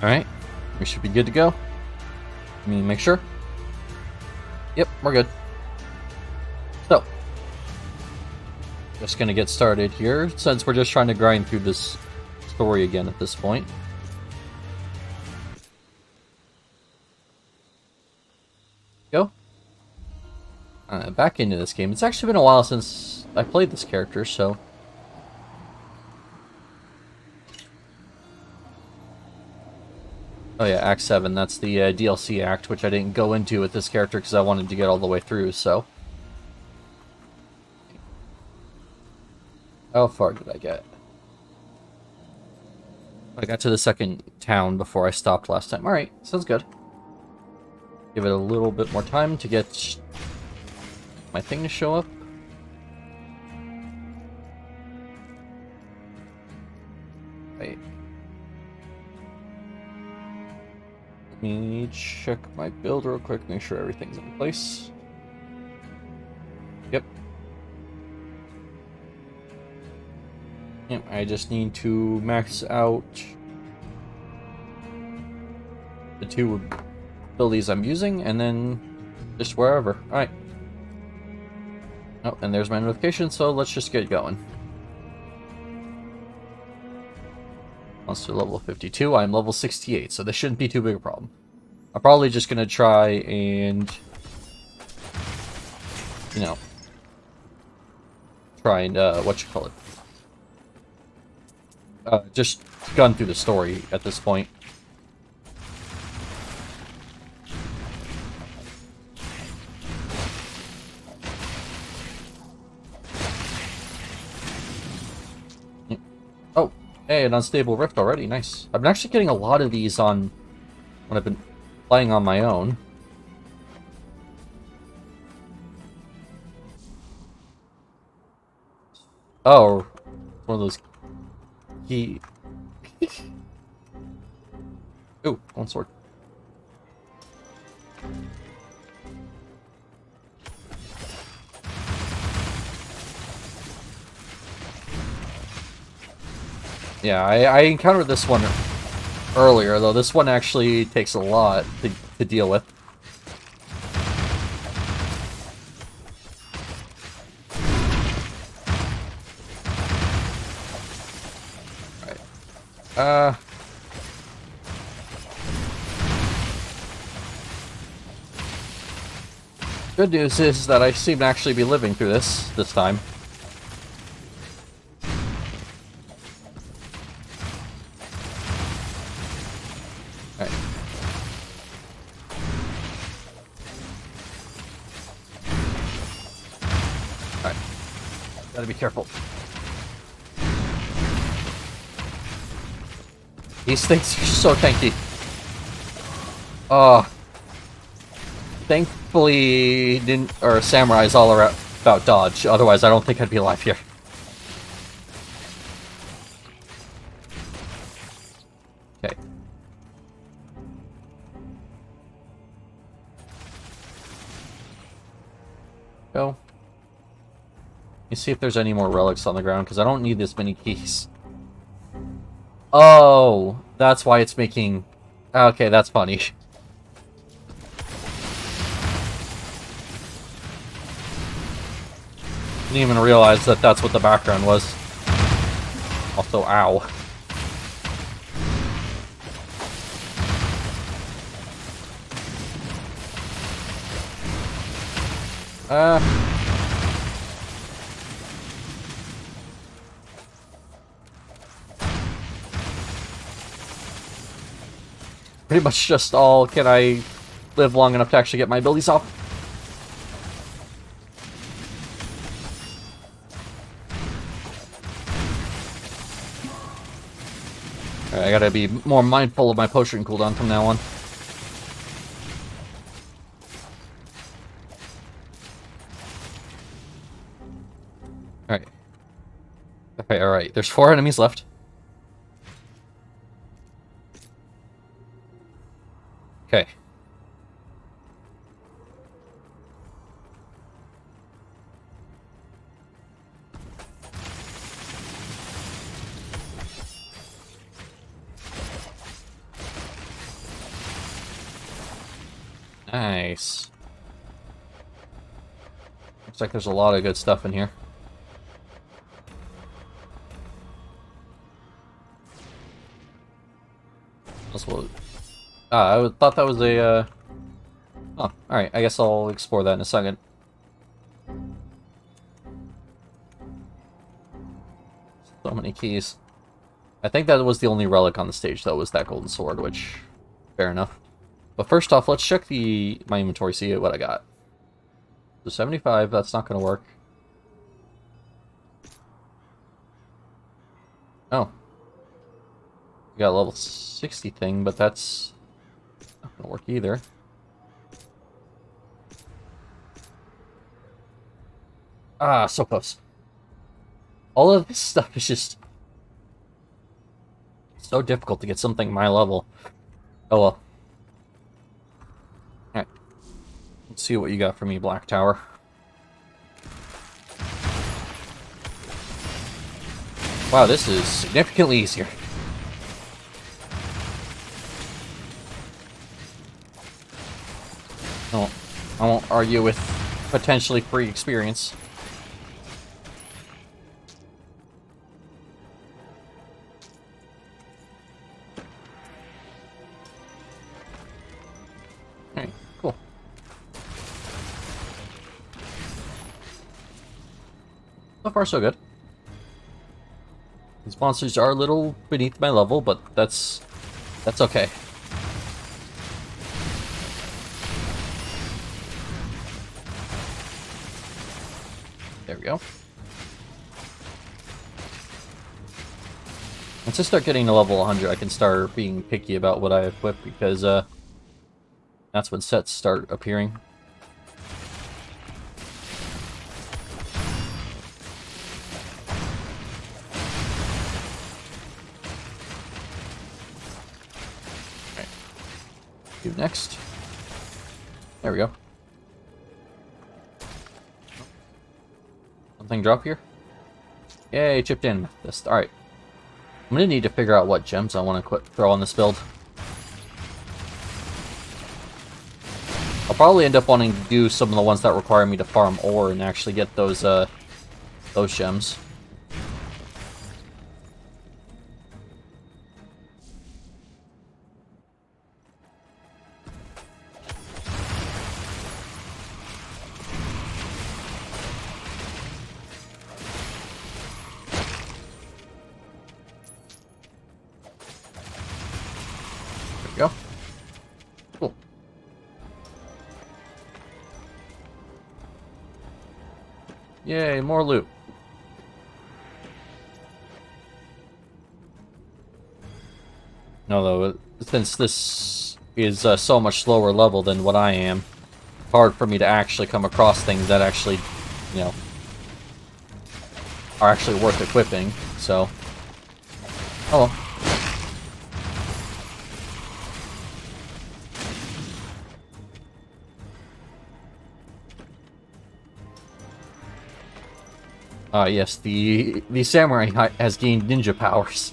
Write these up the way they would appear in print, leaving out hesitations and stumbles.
Alright, we should be good to go. Let me make sure. Yep, we're good. So, just gonna get started here, since we're just trying to grind through this story again at this point. Go. Back into this game. It's actually been a while since I played this character, so... Oh yeah, Act 7, that's the DLC act, which I didn't go into with this character because I wanted to get all the way through, so... How far did I get? I got to the second town before I stopped last time. Alright, sounds good. Give it a little bit more time to get my thing to show up. Wait. Let me check my build real quick, make sure everything's in place. Yep. Yep, I just need to max out the two abilities I'm using, and then just wherever. Alright. Oh, and there's my notification, so let's just get going. Monster level 52, I'm level 68, so this shouldn't be too big a problem. I'm probably just gonna try and... you know... try and, just gun through the story at this point. Oh, hey, an unstable rift already. Nice. I've been actually getting a lot of these on when I've been playing on my own. Oh, one of those key. Ooh, one sword. Yeah, I encountered this one earlier, though this one actually takes a lot to deal with. Alright. Good news is that I seem to actually be living through this time. Gotta be careful. These things are so tanky. Thankfully, Samurai's all about dodge. Otherwise, I don't think I'd be alive here. Okay. Go. Let me see if there's any more relics on the ground, because I don't need this many keys. Oh, that's why it's making... Okay, that's funny. Didn't even realize that that's what the background was. Also, ow. Pretty much just all, can I live long enough to actually get my abilities off? Alright, I gotta be more mindful of my potion cooldown from now on. Alright. Okay, alright. There's 4 enemies left. Okay. Nice. Looks like there's a lot of good stuff in here. That's what. I thought that was a. Oh, alright. I guess I'll explore that in a second. So many keys. I think that was the only relic on the stage, though, was that golden sword, which... Fair enough. But first off, let's check my inventory, see what I got. So 75, that's not going to work. Oh. We got a level 60 thing, but that's not going to work either. Ah, so close. All of this stuff is just so difficult to get something my level. Oh well. Alright. Let's see what you got for me, Black Tower. Wow, this is significantly easier. No, I won't argue with potentially free experience. Okay, cool. So far, so good. These monsters are a little beneath my level, but that's okay. There we go. Once I start getting to level 100, I can start being picky about what I equip, because that's when sets start appearing. Alright. Do next. There we go. Something drop here? Yay, chipped in. Alright. I'm gonna need to figure out what gems I want to throw on this build. I'll probably end up wanting to do some of the ones that require me to farm ore and actually get those gems. Go. Cool. Yay, more loot. No, though, since this is so much slower level than what I am, hard for me to actually come across things that actually, you know, are actually worth equipping, so... Oh well. Yes, the samurai has gained ninja powers.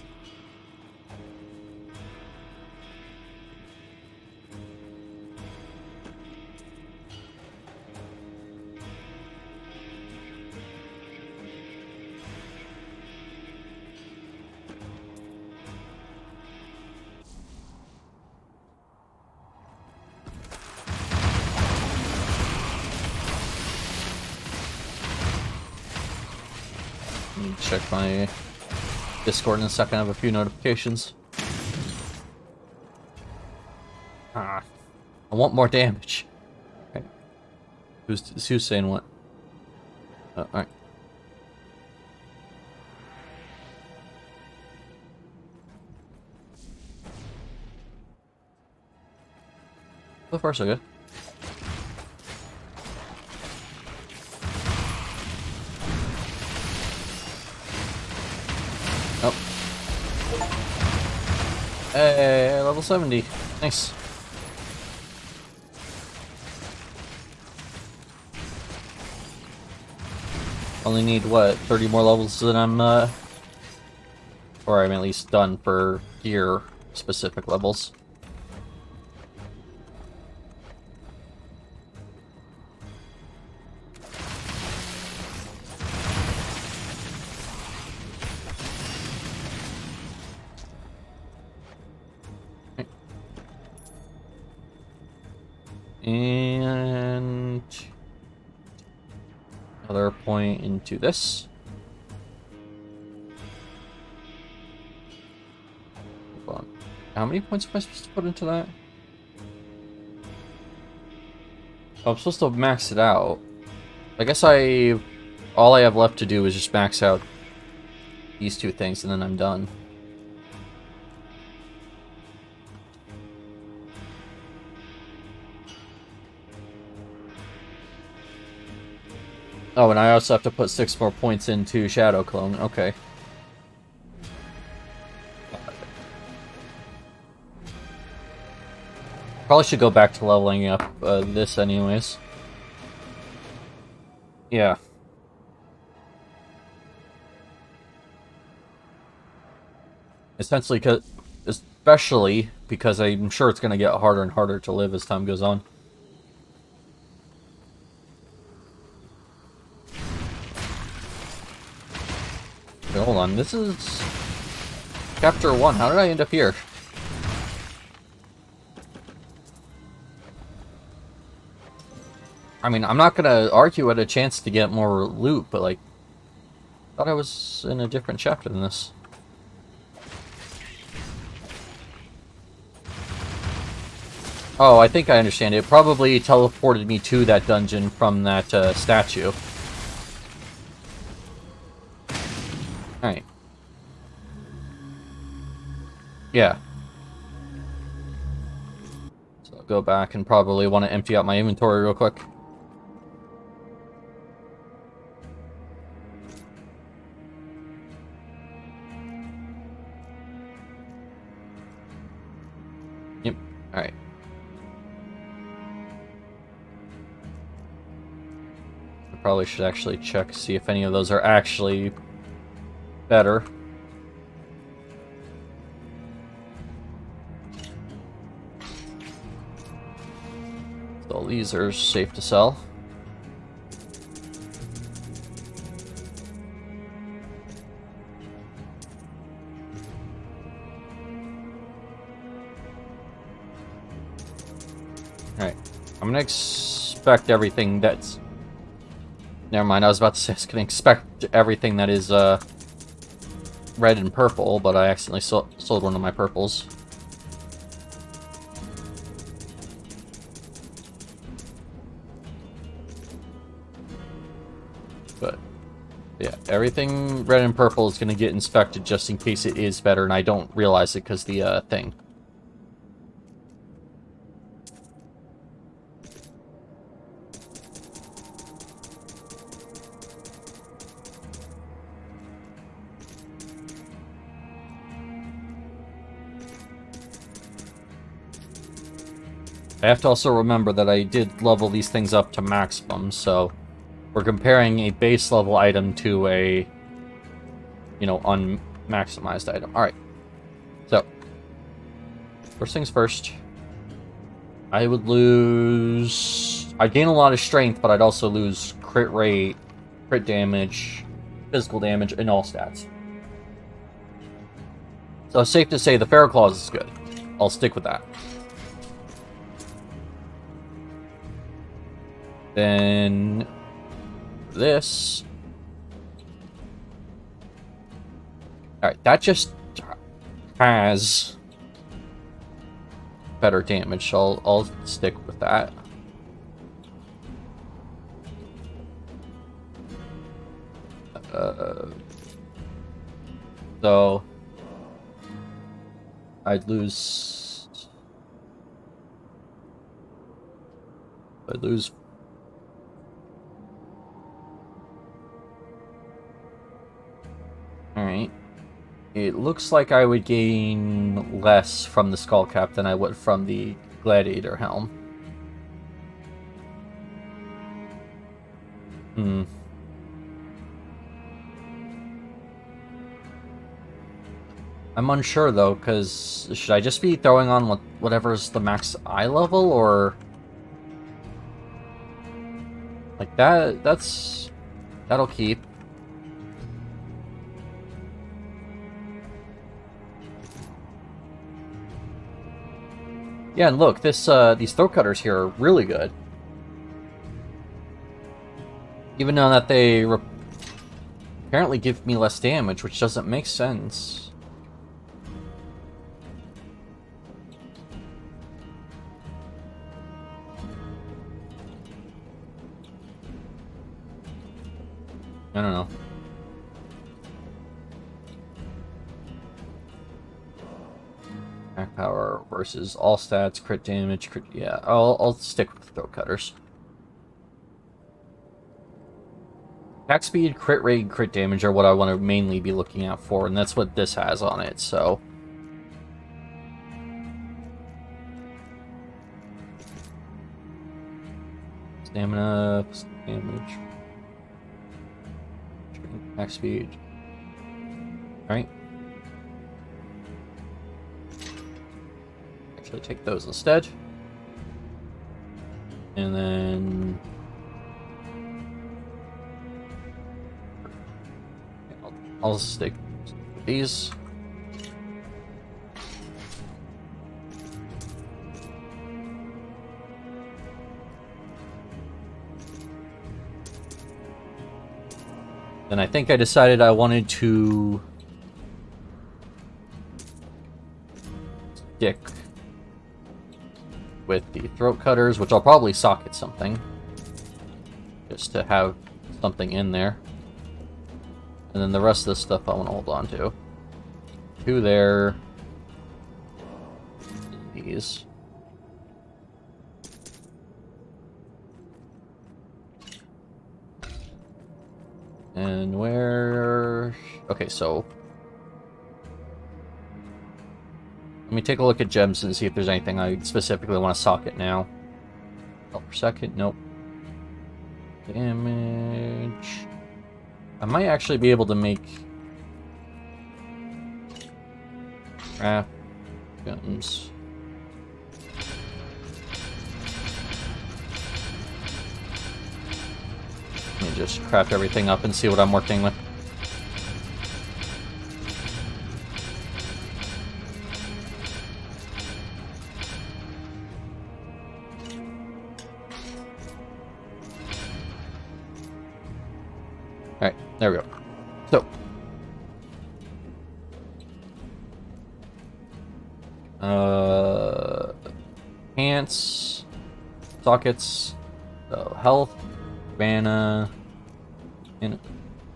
Check my Discord in a second. I have a few notifications. I want more damage. Okay. Who's saying what? Alright. So far, so good. Oh. Hey, level 70. Nice. Only need, what, 30 more levels than I'm, or I'm at least done for gear specific levels. And another point into this. Hold on. How many points am I supposed to put into that? Oh, I'm supposed to max it out. I guess all I have left to do is just max out these two things, and then I'm done. Oh, and I also have to put 6 more points into Shadow Clone. Okay. Probably should go back to leveling up this anyways. Yeah. Especially because I'm sure it's going to get harder and harder to live as time goes on. Okay, hold on, this is Chapter 1. How did I end up here? I mean, I'm not gonna argue at a chance to get more loot, but like, I thought I was in a different chapter than this. Oh, I think I understand. It probably teleported me to that dungeon from that statue. Alright. Yeah. So I'll go back and probably want to empty out my inventory real quick. Yep. Alright. I probably should actually check, see if any of those are actually better. So these are safe to sell. Alright. I'm gonna expect everything that's... Never mind, I was about to say I was gonna expect everything that is red and purple, but I accidentally sold one of my purples. But yeah, everything red and purple is gonna get inspected just in case it is better, and I don't realize it because the thing. I have to also remember that I did level these things up to maximum, so we're comparing a base level item to a, you know, unmaximized item. Alright. So, first things first. I would lose... I'd gain a lot of strength, but I'd also lose crit rate, crit damage, physical damage, and all stats. So it's safe to say the Feral Claws is good. I'll stick with that. Then this. Alright, that just has better damage, so I'll stick with that. So I'd lose Alright. It looks like I would gain less from the Skull Cap than I would from the Gladiator Helm. I'm unsure though, because should I just be throwing on whatever's the max eye level, or like that'll keep. Yeah, and look, these throat cutters here are really good. Even though that they apparently give me less damage, which doesn't make sense. I don't know. Attack power versus all stats, crit damage, crit... Yeah, I'll stick with the throat cutters. Attack speed, crit rate, crit damage are what I want to mainly be looking out for, and that's what this has on it, so... Stamina, damage... Attack speed... Alright. Actually take those instead. And then... I'll stick with these. Then I think I decided I wanted to stick with the throat cutters, which I'll probably socket something just to have something in there. And then the rest of this stuff I want to hold on to. Two there. These. And where... Okay, so... Let me take a look at gems and see if there's anything I specifically want to socket now. Health per second, nope. Damage... I might actually be able to make craft guns. Let me just craft everything up and see what I'm working with. Alright, there we go. So. Pants. Sockets. So, health. Mana. And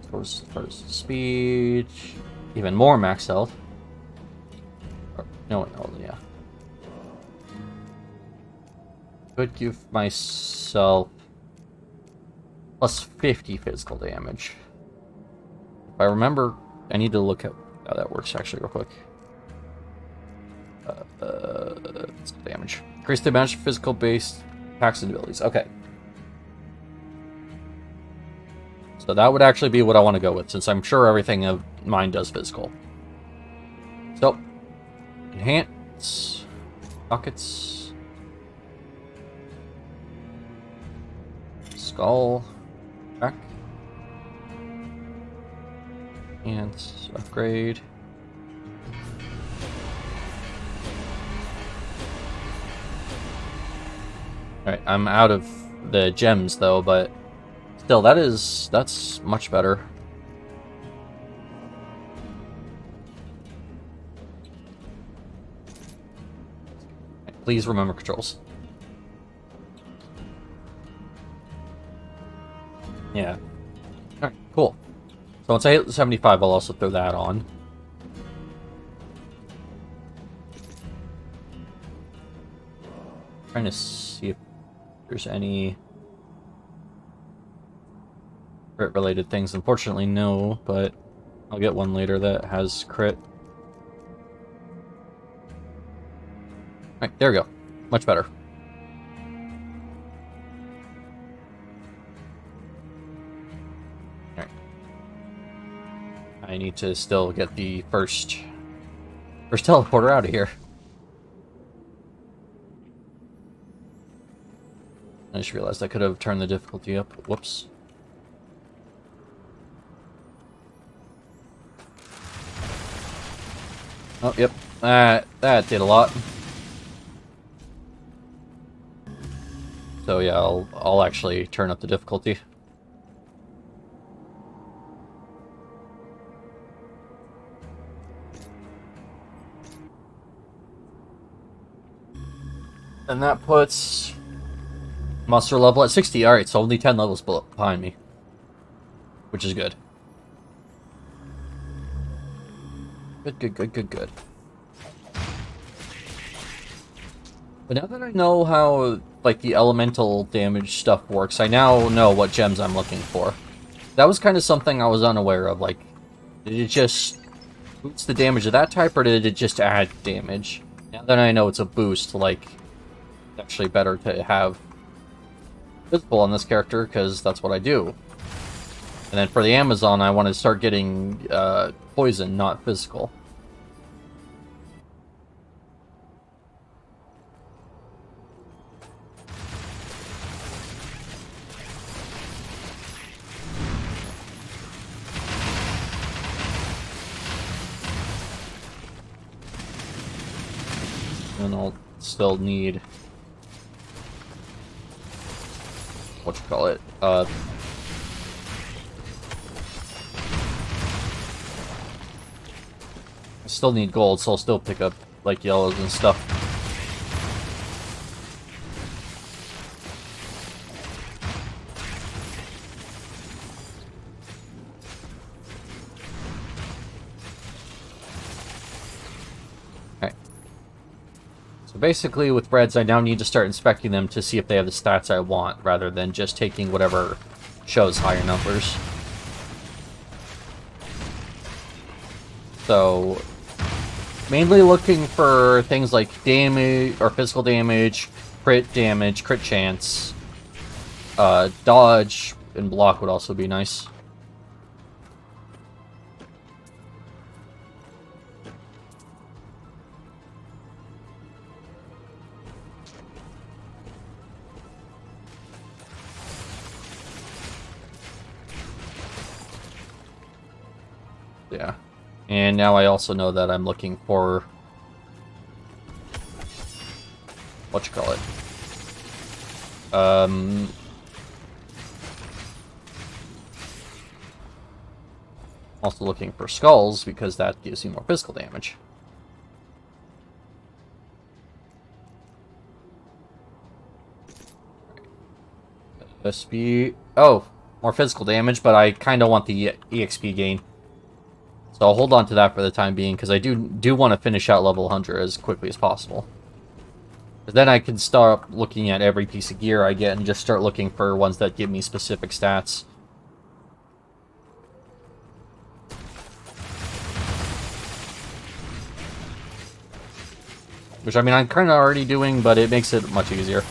first speed. Even more max health. Or, no, yeah. Could give myself plus 50 physical damage. If I remember, I need to look at how that works actually real quick. Damage. Increase the amount of physical based attacks and abilities. Okay. So that would actually be what I want to go with, since I'm sure everything of mine does physical. So, enhance, pockets, skull, back, and upgrade. Alright, I'm out of the gems though, but still, that's much better. Please remember controls. Yeah. Alright, cool. So once I hit 75, I'll also throw that on. Trying to see if there's any crit-related things. Unfortunately, no, but I'll get one later that has crit. Alright, there we go. Much better. Alright. I need to still get the first teleporter out of here. I just realized I could have turned the difficulty up. Whoops. Oh, yep. That did a lot. So yeah, I'll actually turn up the difficulty. And that puts muster level at 60. Alright, so only 10 levels behind me. Which is good. Good. But now that I know how, like, the elemental damage stuff works, I now know what gems I'm looking for. That was kind of something I was unaware of, like, did it just boost the damage of that type, or did it just add damage? Now that I know it's a boost, like, it's actually better to have physical on this character, because that's what I do. And then for the Amazon, I want to start getting poison, not physical. And I'll still need... whatchamacallit? I still need gold, so I'll still pick up, like, yellows and stuff. So basically, with reds, I now need to start inspecting them to see if they have the stats I want, rather than just taking whatever shows higher numbers. So, mainly looking for things like damage, or physical damage, crit chance, dodge, and block would also be nice. Yeah. And now I also know that I'm looking for... whatchamacallit? Also looking for skulls, because that gives you more physical damage. SP... oh! More physical damage, but I kind of want the EXP gain. So I'll hold on to that for the time being, because I do want to finish out level 100 as quickly as possible. Because then I can start looking at every piece of gear I get and just start looking for ones that give me specific stats. Which, I mean, I'm kind of already doing, but it makes it much easier.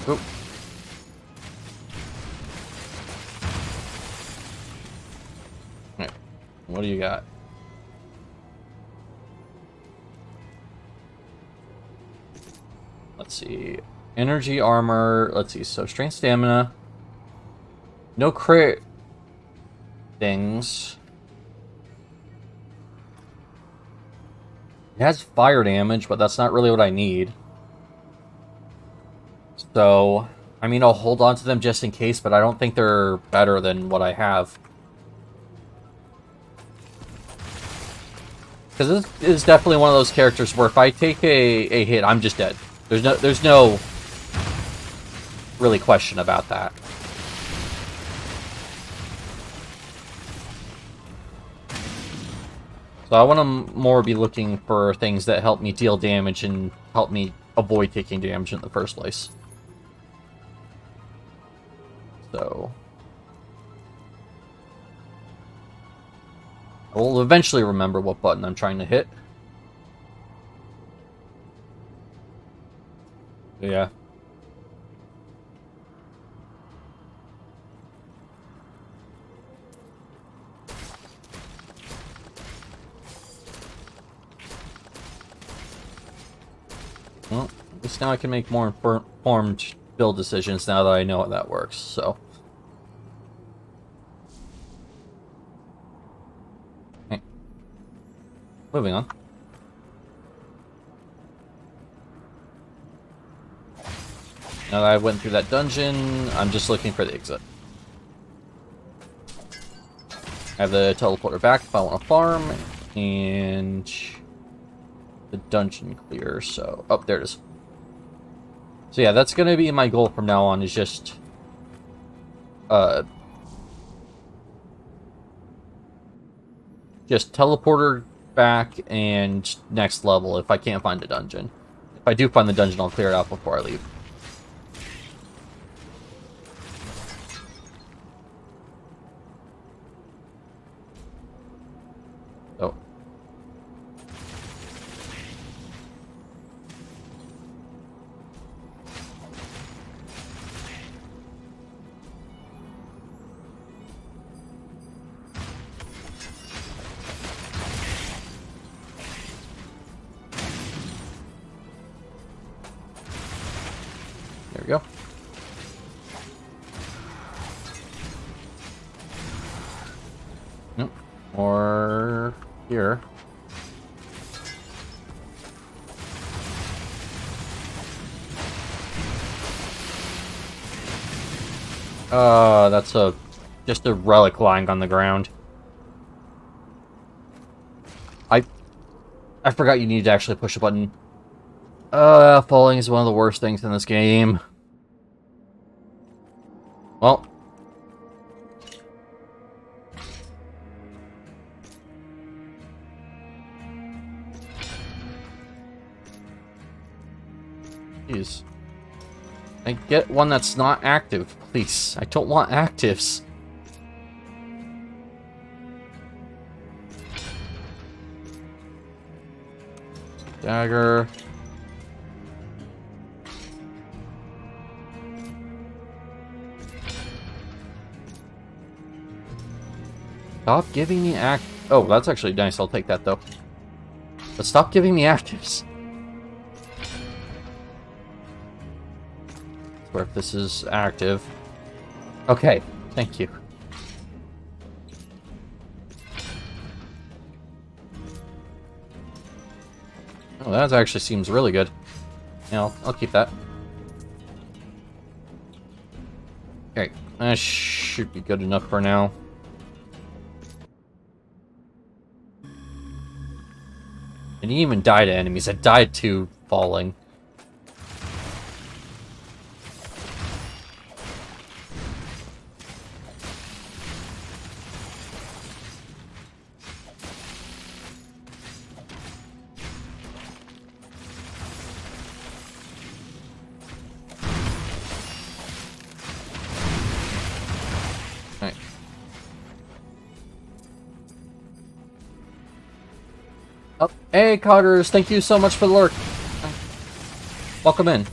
Oop. Alright, what do you got? Let's see. Energy, armor, let's see, so strength, stamina. No crit things. It has fire damage, but that's not really what I need. So, I mean, I'll hold on to them just in case, but I don't think they're better than what I have. Because this is definitely one of those characters where if I take a hit, I'm just dead. There's no really question about that. So I want to more be looking for things that help me deal damage and help me avoid taking damage in the first place. So I will eventually remember what button I'm trying to hit. Yeah. Well, at least now I can make more informed build decisions now that I know how that works, so... Moving on. Now that I went through that dungeon, I'm just looking for the exit. I have the teleporter back if I want to farm, and the dungeon clear, so... Oh, there it is. So yeah, that's going to be my goal from now on, is just... just teleporter back and next level if I can't find a dungeon. If I do find the dungeon, I'll clear it out before I leave. Oh. There we go. Nope. Or here. That's just a relic lying on the ground. I forgot you need to actually push a button. Falling is one of the worst things in this game. Well. Jeez. I get one that's not active, please. I don't want actives. Dagger. Stop giving me Oh, that's actually nice. I'll take that, though. But stop giving me actives. Where if this is active. Okay, thank you. Oh, that actually seems really good. Yeah, I'll keep that. Okay, that should be good enough for now. I didn't even die to enemies. I died to falling. Alright. Oh, hey, Coggers, thank you so much for the lurk. Welcome in.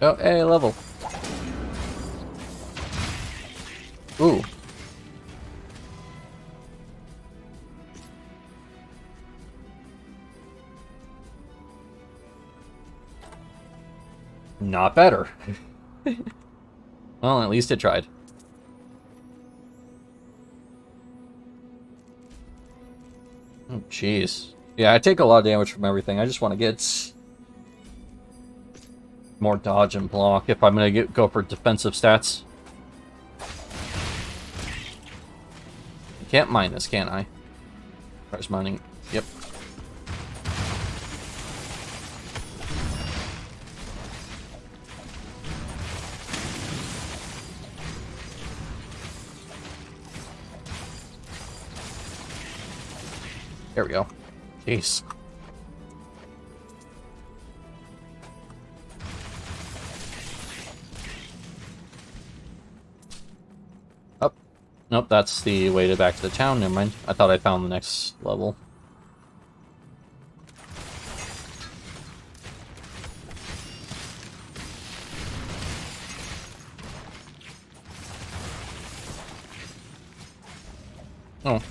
Oh, hey, level. Ooh. Not better. Well, at least it tried. Oh, jeez. Yeah, I take a lot of damage from everything. I just want to get more dodge and block if I'm going to go for defensive stats. I can't mine this, can I? Tries mining. Yep. There we go. Jeez. Up. Nope, that's the way back to the town. Never mind. I thought I found the next level. Oh.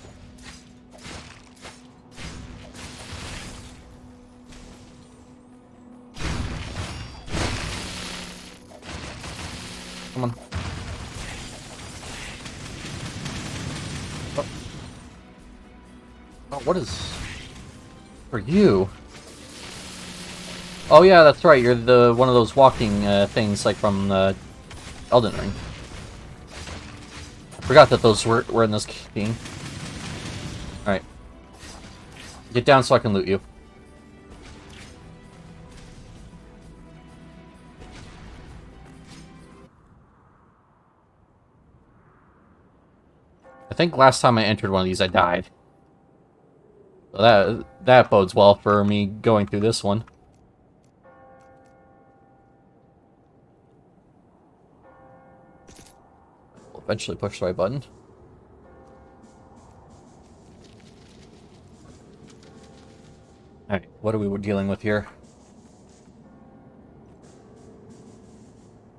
Come on. Oh, what is... for you? Oh yeah, that's right, you're the one of those walking things like from Elden Ring. I forgot that those were in this game. Alright. Get down so I can loot you. I think last time I entered one of these I died. So that bodes well for me going through this one. We'll eventually push the right button. Alright, what are we dealing with here?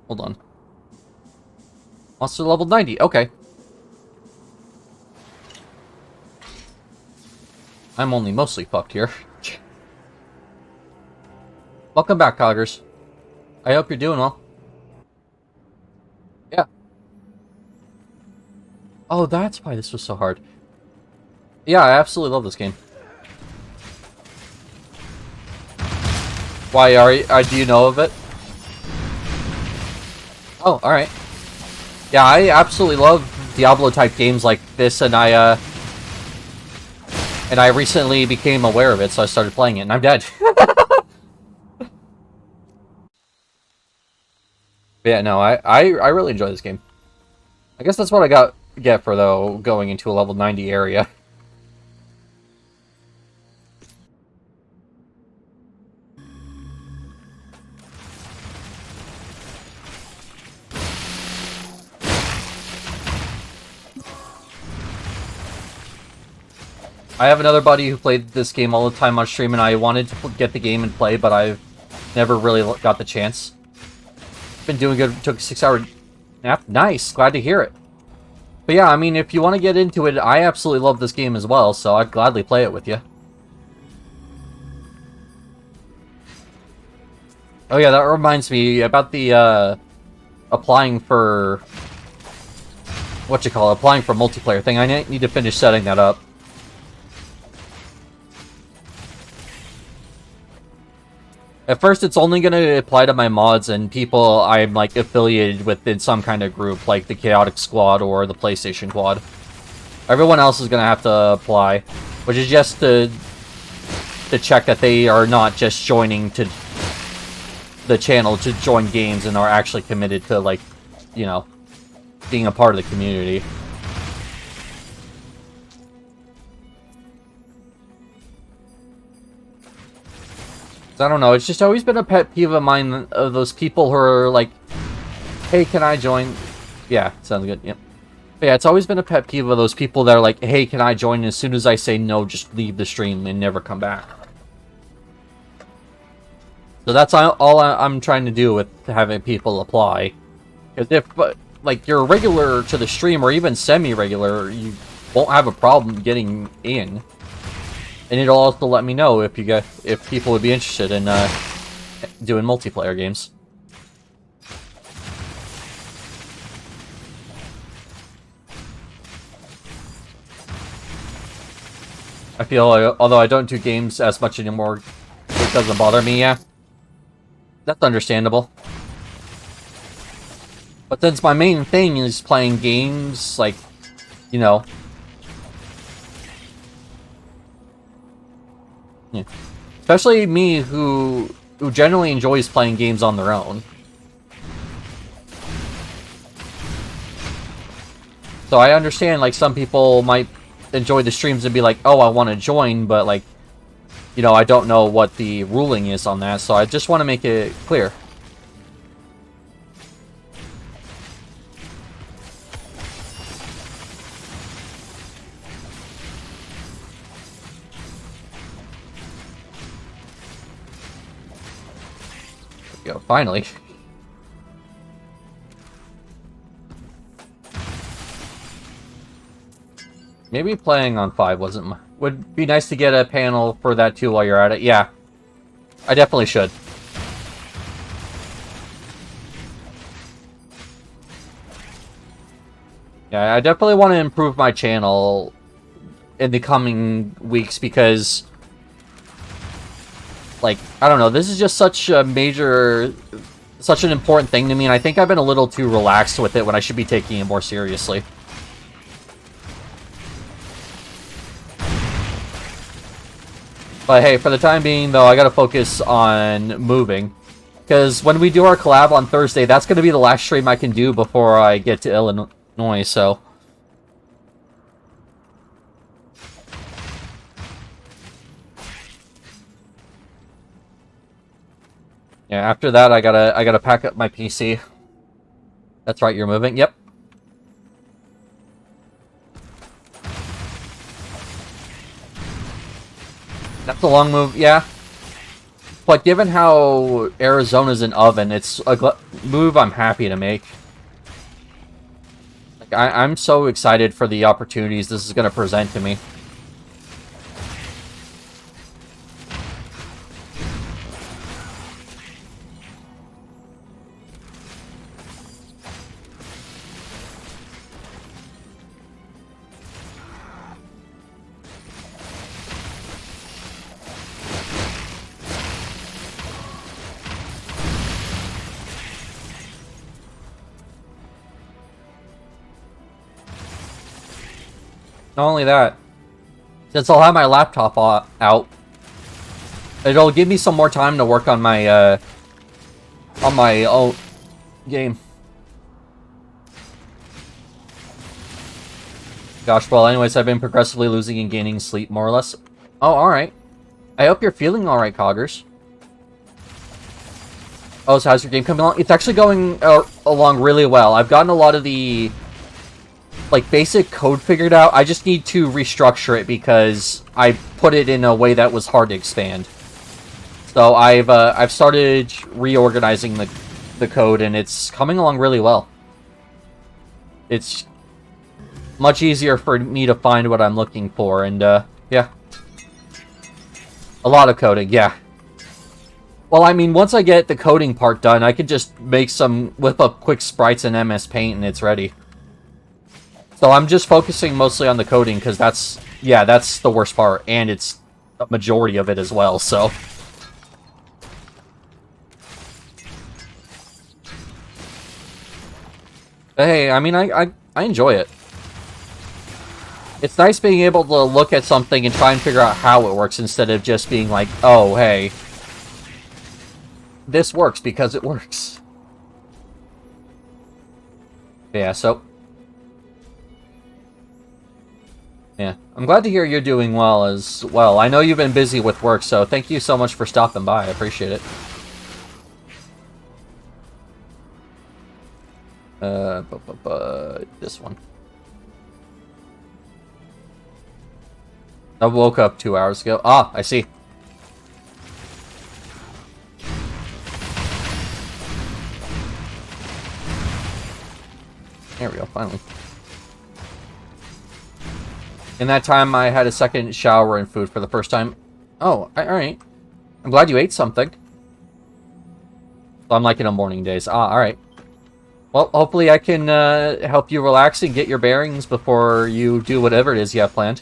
Hold on. Monster level 90, okay. I'm only mostly fucked here. Welcome back, Coggers. I hope you're doing well. Yeah. Oh, that's why this was so hard. Yeah, I absolutely love this game. Why do you know of it? Oh, alright. Yeah, I absolutely love Diablo-type games like this, and I recently became aware of it, so I started playing it, and I'm dead. Yeah, no, I really enjoy this game. I guess that's what I get for, though, going into a level 90 area. I have another buddy who played this game all the time on stream, and I wanted to get the game and play, but I've never really got the chance. Been doing good. Took a 6-hour nap. Nice. Glad to hear it. But yeah, I mean, if you want to get into it, I absolutely love this game as well, so I'd gladly play it with you. Oh yeah, that reminds me about the applying for applying for multiplayer thing. I need to finish setting that up. At first, it's only going to apply to my mods and people I'm, like, affiliated with in some kind of group, like the Chaotic Squad or the PlayStation Quad. Everyone else is going to have to apply, which is just to check that they are not just joining to the channel to join games and are actually committed to, like, you know, being a part of the community. I don't know, it's just always been a pet peeve of mine of those people who are like, hey, can I join? Yeah, sounds good, yep. But yeah, it's always been a pet peeve of those people that are like, hey, can I join? And as soon as I say no, just leave the stream and never come back. So that's all I'm trying to do with having people apply. Because if, like, you're regular to the stream or even semi-regular, you won't have a problem getting in. And it'll also let me know if people would be interested in doing multiplayer games. I feel although I don't do games as much anymore, it doesn't bother me. Yeah, that's understandable. But since my main thing is playing games, like, you know. Yeah. Especially me, who generally enjoys playing games on their own. So I understand, like, some people might enjoy the streams and be like, oh, I want to join, but, like, you know, I don't know what the ruling is on that, so I just want to make it clear. Go, finally. Maybe playing on 5 wasn't... Would be nice to get a panel for that too while you're at it. Yeah. I definitely should. Yeah, I definitely want to improve my channel in the coming weeks because, like, I don't know, this is just such a major, such an important thing to me, and I think I've been a little too relaxed with it when I should be taking it more seriously. But hey, for the time being, though, I gotta focus on moving. Because when we do our collab on Thursday, that's gonna be the last stream I can do before I get to Illinois, so... Yeah, after that, I gotta pack up my PC. That's right, you're moving. Yep. That's a long move, yeah. But given how Arizona's an oven, it's a move I'm happy to make. Like, I'm so excited for the opportunities this is going to present to me. Not only that, since I'll have my laptop out, it'll give me some more time to work on my own game. Gosh, well, anyways, I've been progressively losing and gaining sleep, more or less. Oh, alright. I hope you're feeling alright, Coggers. Oh, so how's your game coming along? It's actually going along really well. I've gotten a lot of the... like, basic code figured out. I just need to restructure it because I put it in a way that was hard to expand. So I've started reorganizing the code, and it's coming along really well. It's much easier for me to find what I'm looking for, and yeah. A lot of coding, yeah. Well, I mean, once I get the coding part done, I can just whip up quick sprites in MS Paint, and it's ready. So I'm just focusing mostly on the coding, because that's the worst part, and it's a majority of it as well, so... But hey, I mean, I enjoy it. It's nice being able to look at something and try and figure out how it works, instead of just being like, oh, hey, this works because it works. Yeah, so... yeah, I'm glad to hear you're doing well as well. I know you've been busy with work, so thank you so much for stopping by. I appreciate it. This one. I woke up 2 hours ago. Ah, I see. There we go, finally. In that time, I had a second shower and food for the first time. Oh, alright. I'm glad you ate something. I'm like in the morning days. Ah, alright. Well, hopefully I can help you relax and get your bearings before you do whatever it is you have planned.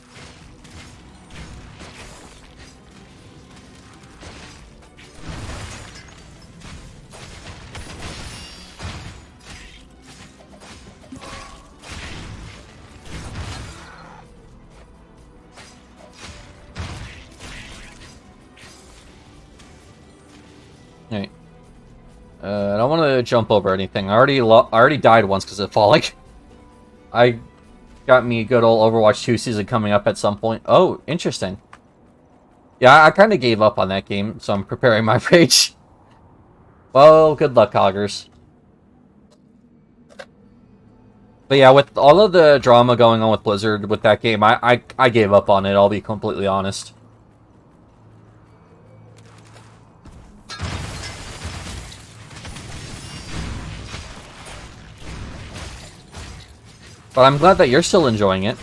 Alright. I don't want to jump over anything. I already died once because of falling. I got me a good old Overwatch 2 season coming up at some point. Oh, interesting. Yeah, I kind of gave up on that game, so I'm preparing my rage. Well, good luck, Coggers. But yeah, with all of the drama going on with Blizzard with that game, I gave up on it, I'll be completely honest. But I'm glad that you're still enjoying it.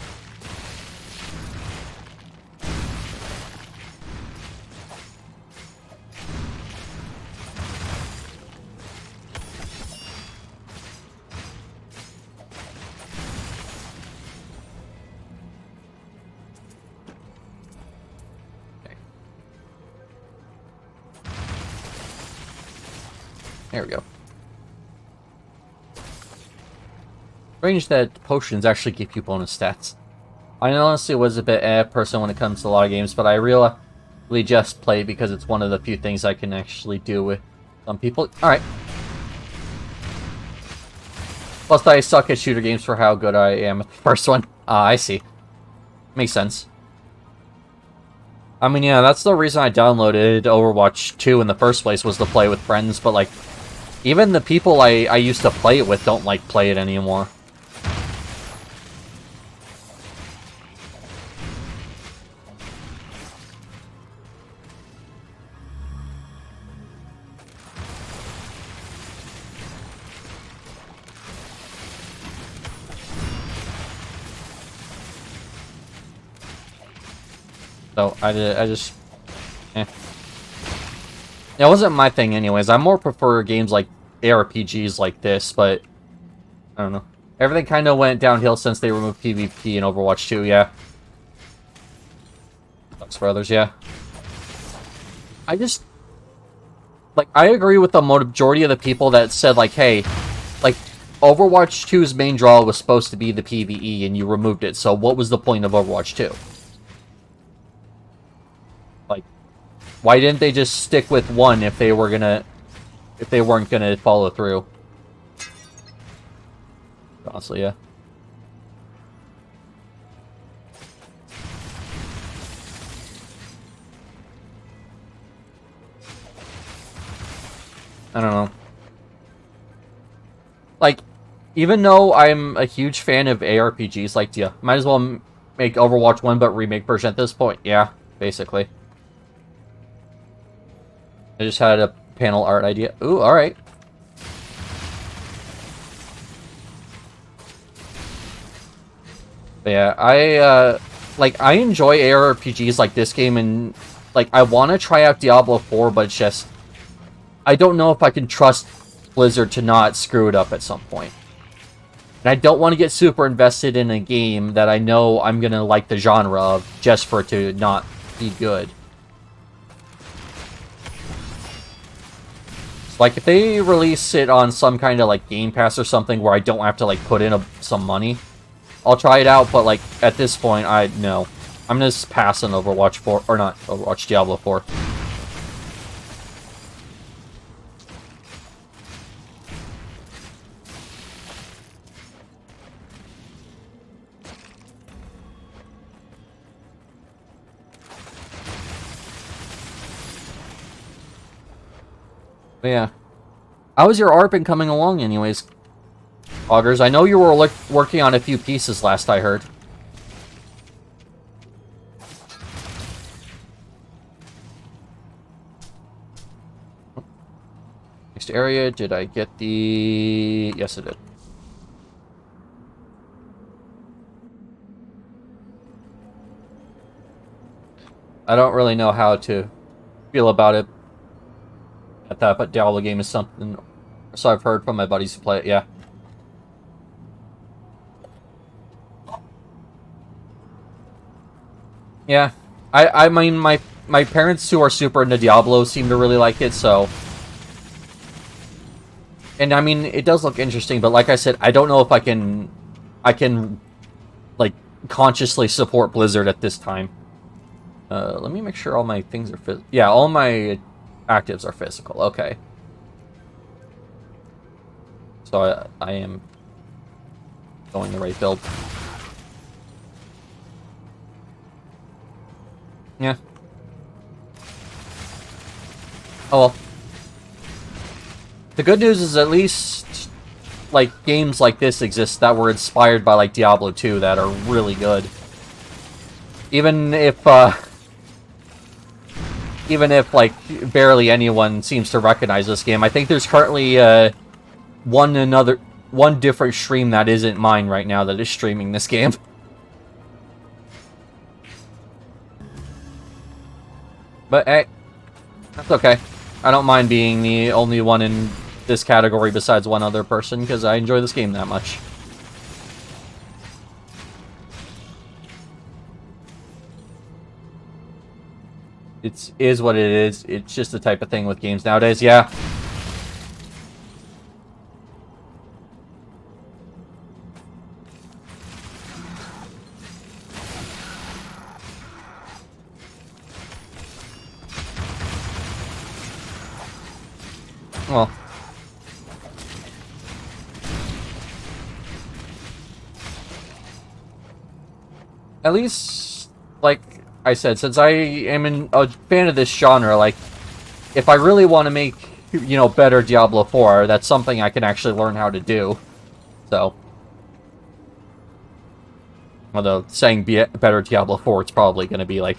There we go. Strange that potions actually give you bonus stats. I honestly was a bit person when it comes to a lot of games, but I really just play because it's one of the few things I can actually do with some people. Alright. Plus, I suck at shooter games for how good I am at the first one. I see. Makes sense. I mean, yeah, that's the reason I downloaded Overwatch 2 in the first place, was to play with friends, but, like, even the people I used to play it with don't, like, play it anymore. So, I just... It wasn't my thing anyways. I more prefer games like ARPGs like this, but... I don't know. Everything kind of went downhill since they removed PvP in Overwatch 2, yeah. Sucks for others, yeah. I just... Like, I agree with the majority of the people that said, like, hey, like, Overwatch 2's main draw was supposed to be the PvE, and you removed it, so what was the point of Overwatch 2? Like, why didn't they just stick with one if they were gonna... if they weren't gonna follow through? Honestly, yeah. I don't know. Like, even though I'm a huge fan of ARPGs, like, yeah, might as well make Overwatch 1 but remake version at this point. Yeah, basically. I just had a panel art idea. Ooh, alright. But yeah, I enjoy ARPGs like this game, and, like, I want to try out Diablo 4, but it's just... I don't know if I can trust Blizzard to not screw it up at some point. And I don't want to get super invested in a game that I know I'm going to like the genre of just for it to not be good. Like, if they release it on some kind of, like, Game Pass or something where I don't have to, like, put in some money, I'll try it out, but, like, at this point, no. I'm going to pass on Overwatch 4, or not, Overwatch, Diablo 4. But yeah. How's your art been coming along anyways, Augers? I know you were working on a few pieces last I heard. Next area, did I get the... Yes, I did. I don't really know how to feel about it at that, but Diablo game is something, so I've heard from my buddies who play it, yeah. Yeah, I mean, my parents who are super into Diablo seem to really like it, so... And I mean, it does look interesting, but like I said, I don't know if I can, like, consciously support Blizzard at this time. Let me make sure all my things are yeah, all my actives are physical, okay. So I am going the right build. Yeah. Oh well. The good news is at least, like, games like this exist that were inspired by, like, Diablo 2 that are really good. Even if, like, barely anyone seems to recognize this game, I think there's currently, one different stream that isn't mine right now that is streaming this game. But, hey, that's okay. I don't mind being the only one in this category besides one other person, because I enjoy this game that much. It is what it is. It's just the type of thing with games nowadays, yeah. Well. At least, like I said, since I am a fan of this genre, like, if I really want to make, you know, better Diablo 4, that's something I can actually learn how to do. So. Although, saying better Diablo 4, it's probably going to be, like,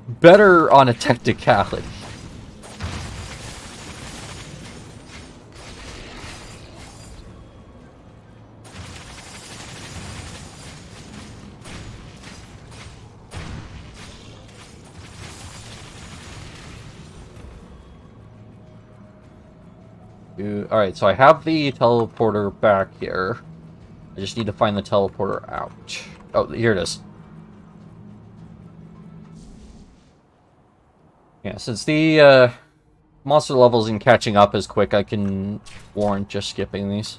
better on a technicality. Alright, so I have the teleporter back here. I just need to find the teleporter out. Oh, here it is. Yeah, since the monster levels and catching up is quick, I can warrant just skipping these.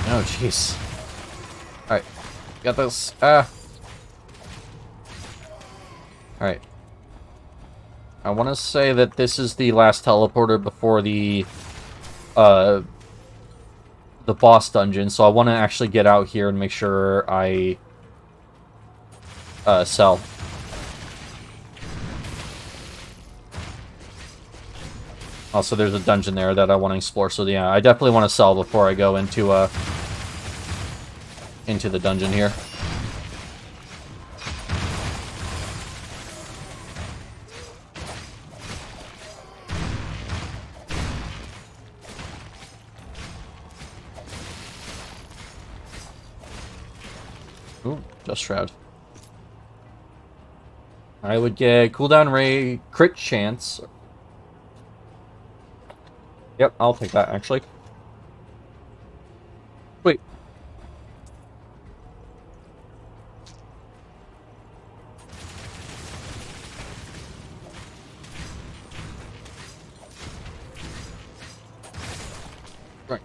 Oh, jeez. Alright. Got this. Alright. I want to say that this is the last teleporter before the boss dungeon, so I want to actually get out here and make sure I sell. Also, there's a dungeon there that I want to explore, so yeah, I definitely want to sell before I go into the dungeon here. Ooh, just shroud. I would get cooldown ray, crit chance. Yep, I'll take that, actually. Wait. Right.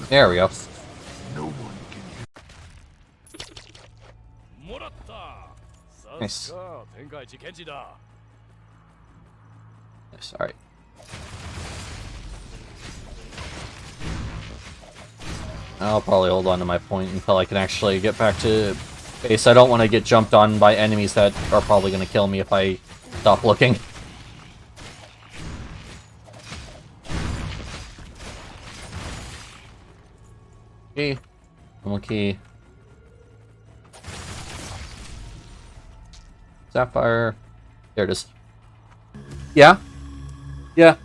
There we go. Nice. Nice, alright. I'll probably hold on to my point until I can actually get back to base. I don't want to get jumped on by enemies that are probably going to kill me if I stop looking. Key. One key. Sapphire. There it is. Yeah? Yeah.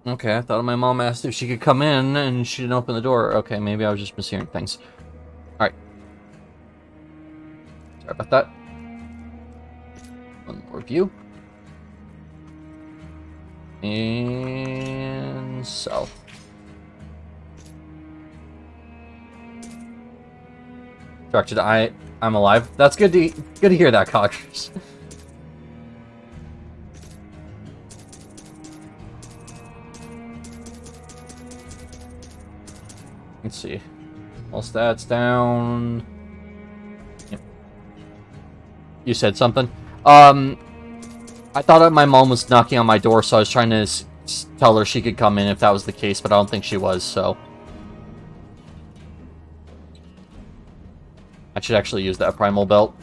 Okay, I thought my mom asked if she could come in and she didn't open the door. Okay, maybe I was just mishearing things. Alright. Sorry about that. One more view. And south. Directed I'm alive. That's good to hear that, Cockers. Let's see. All stats down. Yep. You said something? I thought my mom was knocking on my door, so I was trying to tell her she could come in if that was the case, but I don't think she was, so. I should actually use that primal belt.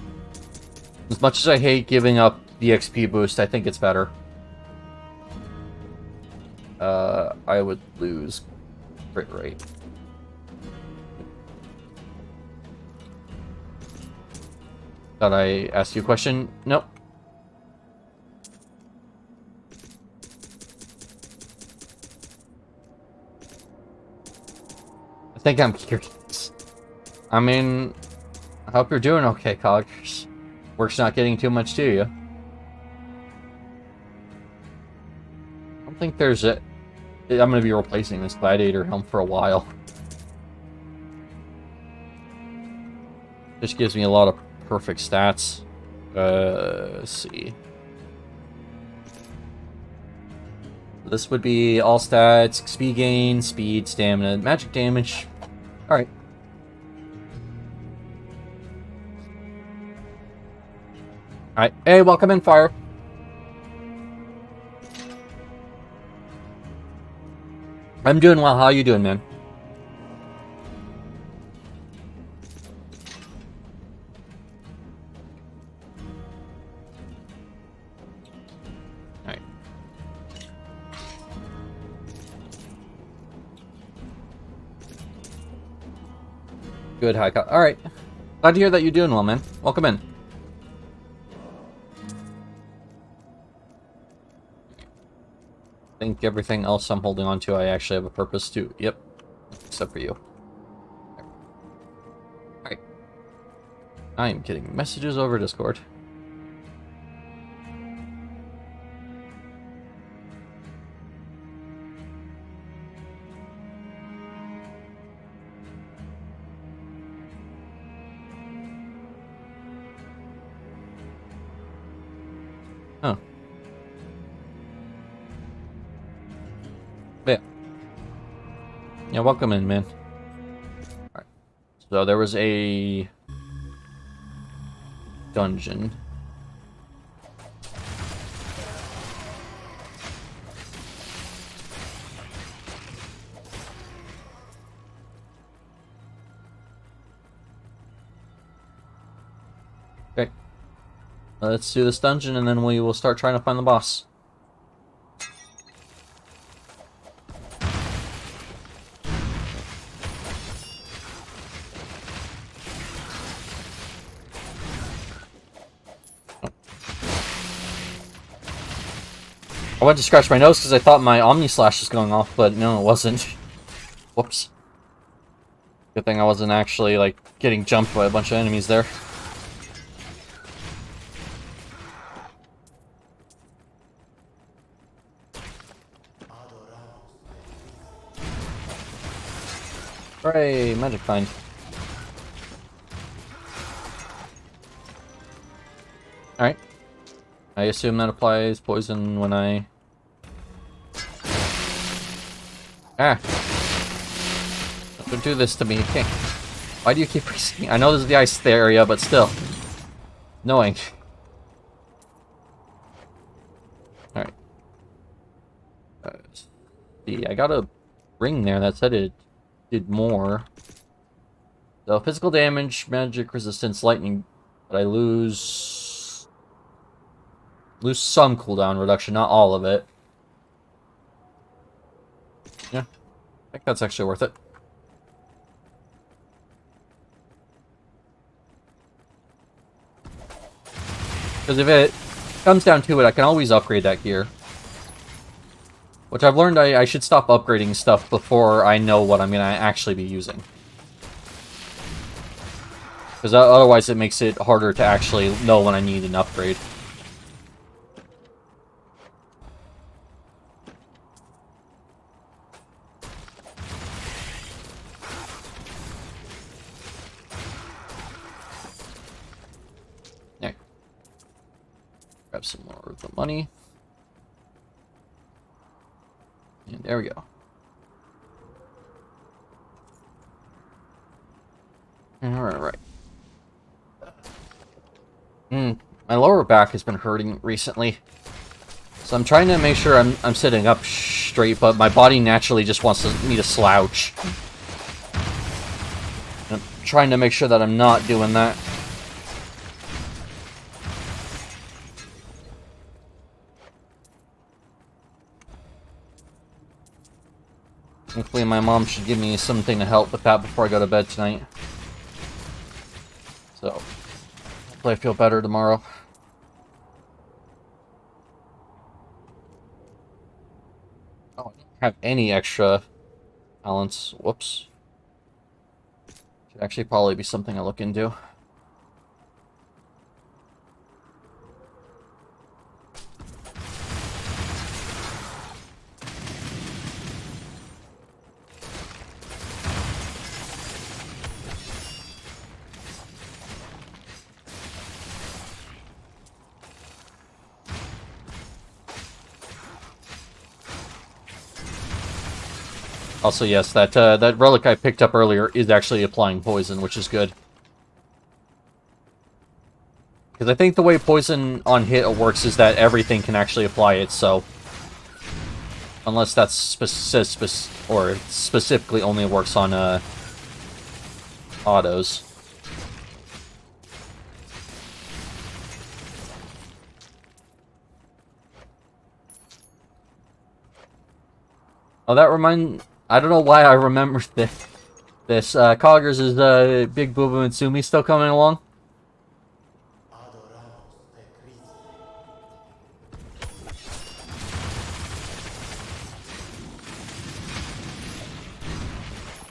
As much as I hate giving up the XP boost, I think it's better. I would lose crit rate. Thought I asked you a question? Nope. think I'm curious. I mean, I hope you're doing okay, Coggers. Work's not getting too much to you. I don't think there's a... I'm going to be replacing this gladiator helm for a while. This gives me a lot of perfect stats. Let's see. This would be all stats, speed gain, speed, stamina, magic damage. Alright. Alright. Hey, welcome in, Fire. I'm doing well. How you doing, man? Alright. Good, high cut. Alright. Glad to hear that you're doing well, man. Welcome in. I think everything else I'm holding on to, I actually have a purpose to. Yep. Except for you. Alright. I am getting messages over Discord. Huh. Yeah, welcome in, man. Alright. So there was a dungeon. Okay. Let's do this dungeon and then we will start trying to find the boss. I went to scratch my nose because I thought my Omni Slash was going off, but no, it wasn't. Whoops. Good thing I wasn't actually, like, getting jumped by a bunch of enemies there. Hooray, magic find. Alright. I assume that applies poison when I... Ah! Don't do this to me. Okay. Why do you keep pressing? I know this is the ice area, but still. Annoying. Alright. See, I got a ring there that said it did more. So, physical damage, magic resistance, lightning, but I lose some cooldown reduction, not all of it. Yeah, I think that's actually worth it. Because if it comes down to it, I can always upgrade that gear. Which I've learned I should stop upgrading stuff before I know what I'm going to actually be using. Because otherwise it makes it harder to actually know when I need an upgrade. Yeah. Grab some more of the money. And there we go. Alright. My lower back has been hurting recently. So I'm trying to make sure I'm sitting up straight, but my body naturally just wants me to slouch. And I'm trying to make sure that I'm not doing that. Hopefully my mom should give me something to help with that before I go to bed tonight. So, hopefully I feel better tomorrow. Oh, I don't have any extra talents. Whoops. Should actually probably be something I look into. Also, yes, that relic I picked up earlier is actually applying poison, which is good. Because I think the way poison on hit works is that everything can actually apply it, so... Unless that's specifically only works on, autos. Oh, I don't know why I remember this. Coggers, is, Big Booba and Sumi still coming along?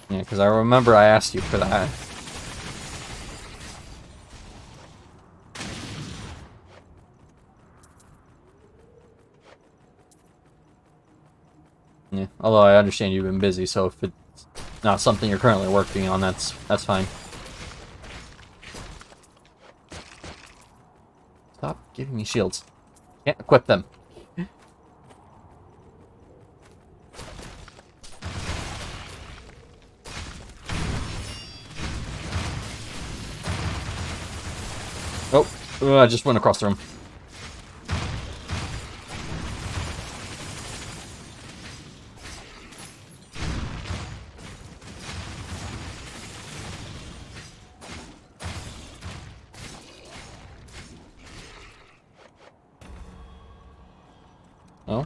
Yeah, because I remember I asked you for that. Yeah, although I understand you've been busy, so if it's not something you're currently working on, that's fine. Stop giving me shields. Can't equip them. Oh, I just went across the room. Oh.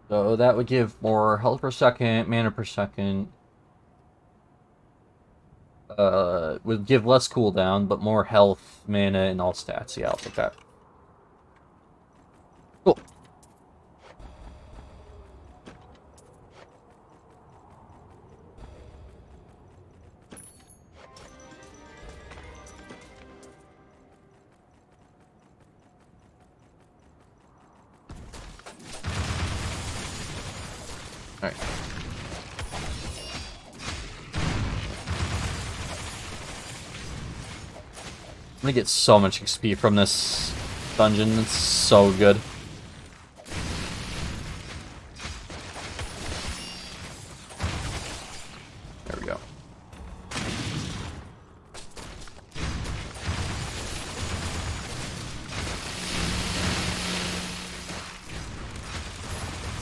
So that would give more health per second, mana per second. Would give less cooldown, but more health, mana, and all stats. Yeah, I'll take that. Cool. Alright. I'm gonna get so much XP from this dungeon. It's so good. There we go.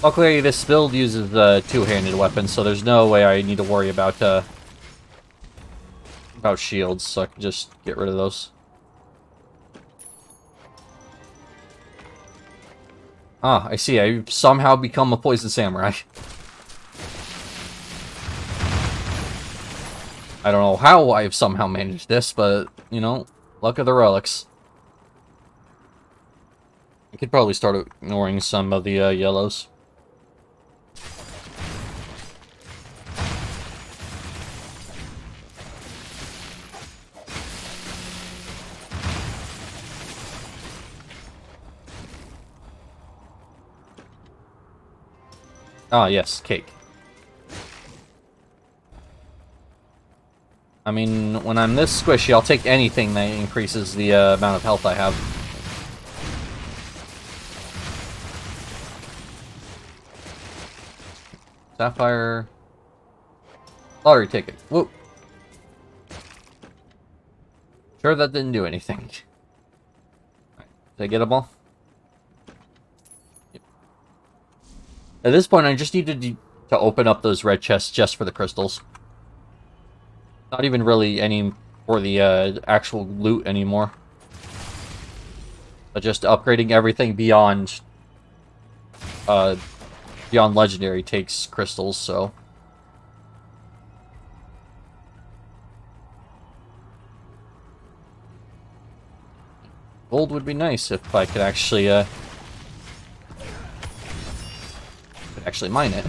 Luckily, this build uses a two-handed weapon, so there's no way I need to worry about shields, so I can just get rid of those. Ah, I see. I've somehow become a poison samurai. I don't know how I've somehow managed this, but, you know, luck of the relics. I could probably start ignoring some of the yellows. Ah, yes, cake. I mean, when I'm this squishy, I'll take anything that increases the amount of health I have. Sapphire. Lottery ticket. Whoa. Sure, that didn't do anything. Did I get them all? Yep. At this point, I just needed to open up those red chests just for the crystals. Not even really any for the actual loot anymore. But just upgrading everything beyond legendary takes crystals, so. Gold would be nice if I could actually mine it.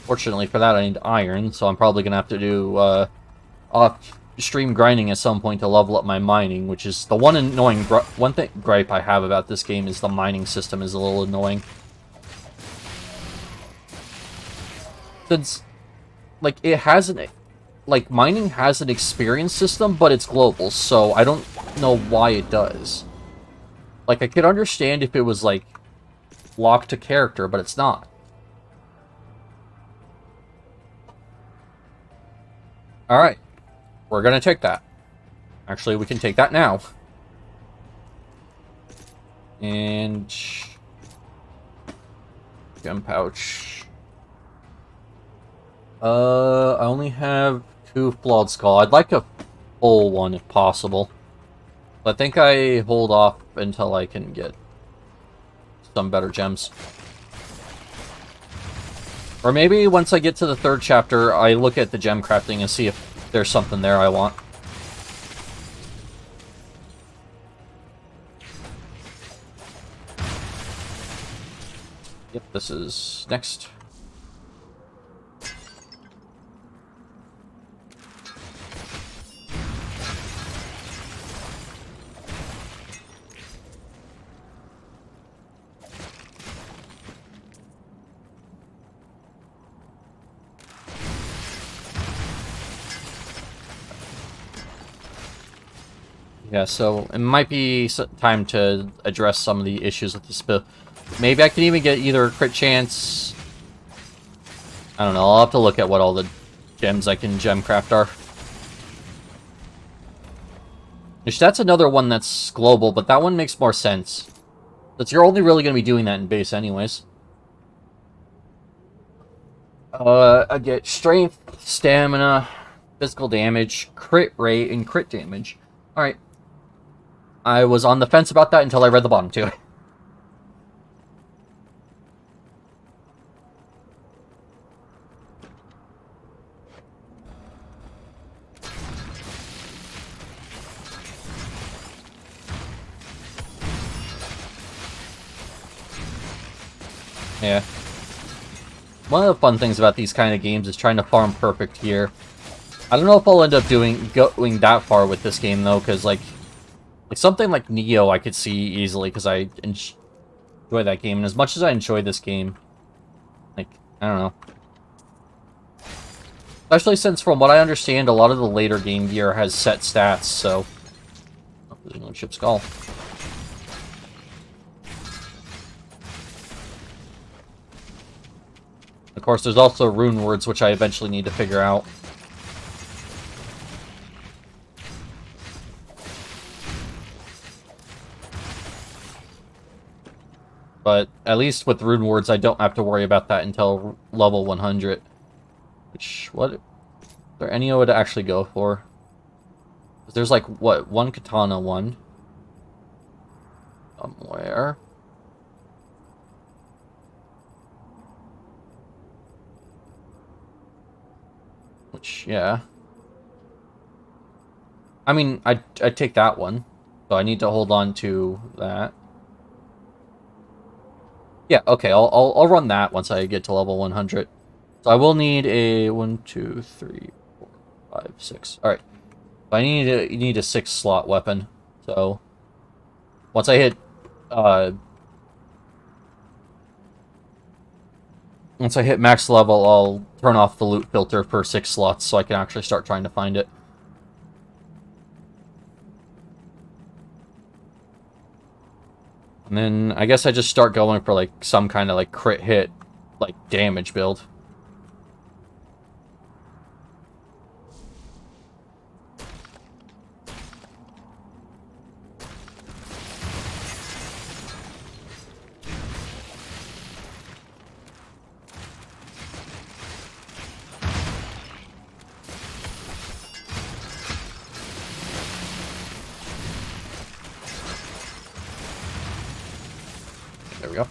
Fortunately for that, I need iron, so I'm probably gonna have to do off-stream grinding at some point to level up my mining, which is the one annoying gripe I have about this game is the mining system is a little annoying. Since, like, it has an... Like, mining has an experience system, but it's global, so I don't know why it does. Like, I could understand if it was, like, locked to character, but it's not. Alright. We're gonna take that. Actually, we can take that now. And... gem pouch. I only have 2 flawed skull. I'd like a full one if possible. But I think I hold off until I can get some better gems. Or maybe once I get to the 3rd chapter, I look at the gem crafting and see if there's something there I want. Yep, this is next. Yeah, so it might be time to address some of the issues with this build. Maybe I can even get either a crit chance... I don't know, I'll have to look at what all the gems I can gem craft are. Which, that's another one that's global, but that one makes more sense. Since you're only really going to be doing that in base anyways. I get strength, stamina, physical damage, crit rate, and crit damage. Alright. I was on the fence about that until I read the bottom two. Yeah. One of the fun things about these kind of games is trying to farm perfect here. I don't know if I'll end up going that far with this game though, because like something like Neo I could see easily because I enjoy that game, and as much as I enjoy this game, like, I don't know. Especially since, from what I understand, a lot of the later Game Gear has set stats, so... Oh, there's another ship skull. Of course, there's also rune words, which I eventually need to figure out. But at least with rune words, I don't have to worry about that until level 100. Which, what? Is there any I would actually go for? There's like, what, one katana one? Somewhere. Which, yeah. I mean, I'd take that one. So I need to hold on to that. Yeah, okay, I'll run that once I get to level 100. So I will need a 1, 2, 3, 4, 5, 6. Alright. I need a 6-slot weapon. So once I hit max level, I'll turn off the loot filter for 6 slots so I can actually start trying to find it. And then I guess I just start going for like some kind of like crit hit, like damage build. There we go.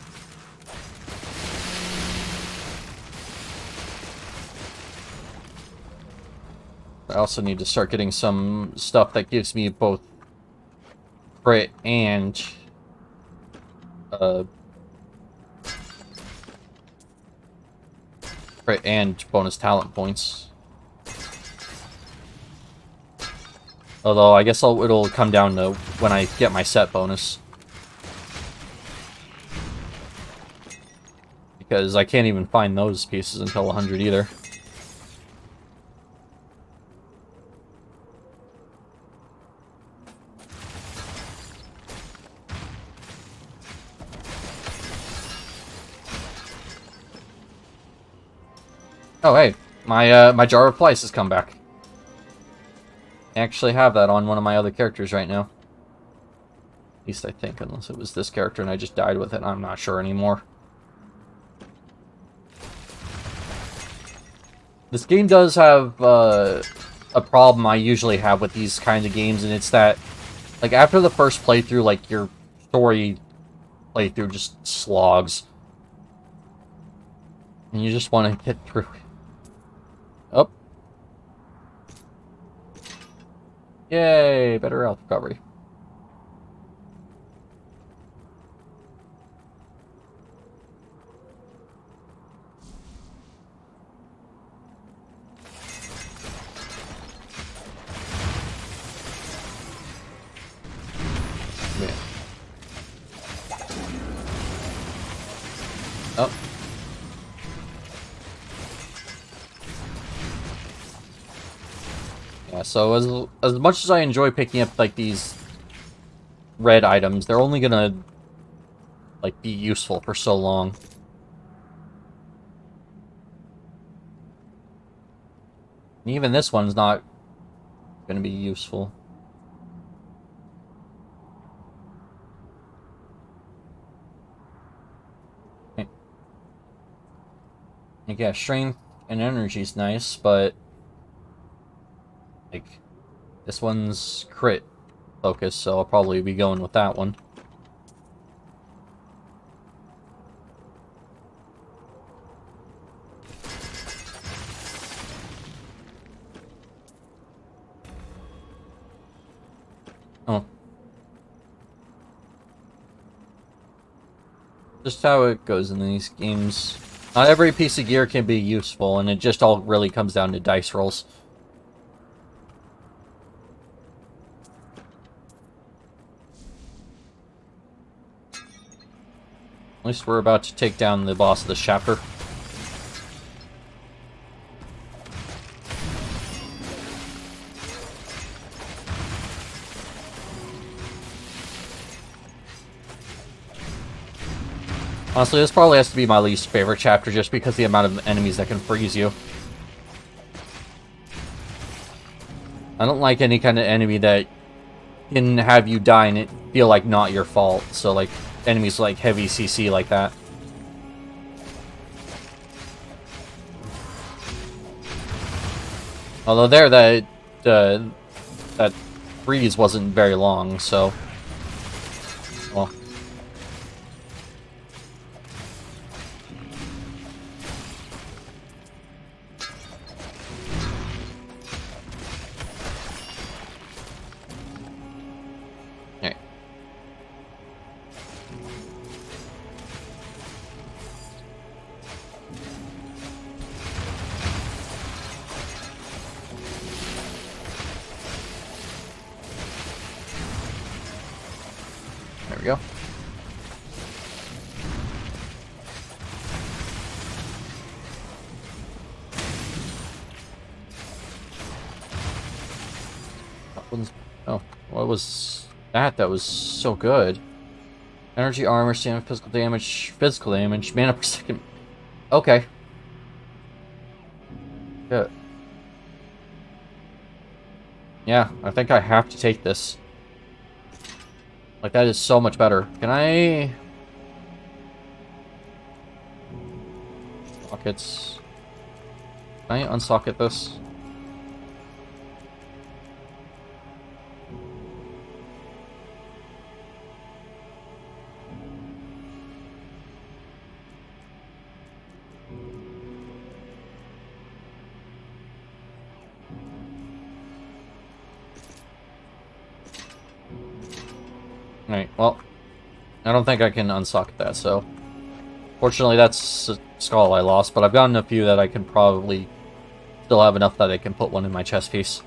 I also need to start getting some stuff that gives me both crit and Crit and bonus talent points. Although, I guess it'll come down to when I get my set bonus. Because I can't even find those pieces until 100 either. Oh, hey. My Jar of Plice has come back. I actually have that on one of my other characters right now. At least I think, unless it was this character and I just died with it. I'm not sure anymore. This game does have a problem I usually have with these kinds of games, and it's that, like, after the first playthrough, like, your story playthrough just slogs. And you just want to get through it. Oh. Yay, better health recovery. Yeah. Oh. Yeah, so as much as I enjoy picking up, like, these red items, they're only gonna, like, be useful for so long. And even this one's not gonna be useful. Okay. Like, yeah, strength and energy's nice, but like, this one's crit focus, so I'll probably be going with that one. Oh. Just how it goes in these games. Not every piece of gear can be useful, and it just all really comes down to dice rolls. At least we're about to take down the boss of this chapter. Honestly, this probably has to be my least favorite chapter just because of the amount of enemies that can freeze you. I don't like any kind of enemy that can have you die and it feel like not your fault. So, like, enemies like heavy CC like that. Although there, that freeze wasn't very long, so... Well... Okay. There we go. Oh, what was that? That was so good. Energy, armor, stamina, physical damage, mana per second. Okay. Good. Yeah, I think I have to take this. Like, that is so much better. Can I... Sockets... Can I unsocket this? Alright, well, I don't think I can unsocket that, so... Fortunately, that's skull I lost, but I've gotten a few that I can probably still have enough that I can put one in my chest piece.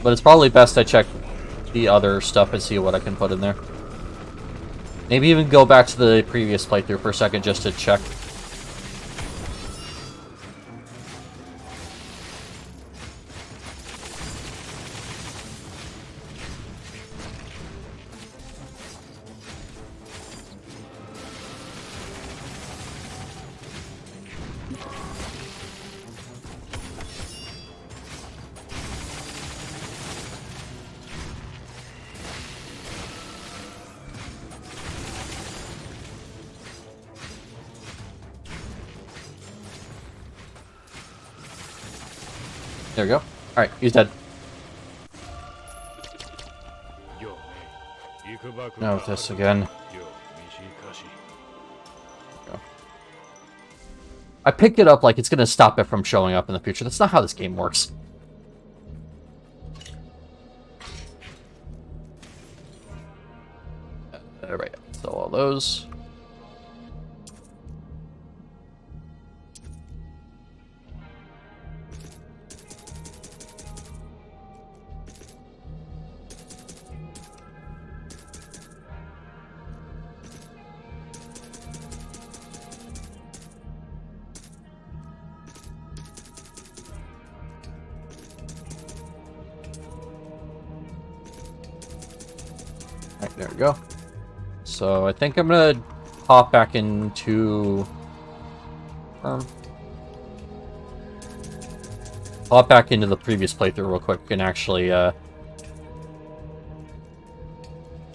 But it's probably best I check the other stuff and see what I can put in there. Maybe even go back to the previous playthrough for a second just to check. There we go. Alright, he's dead. Now this again. Go. I picked it up like it's gonna stop it from showing up in the future. That's not how this game works. Alright, so all those. Alright, there we go. So I think I'm gonna hop back into... hop back into the previous playthrough real quick and actually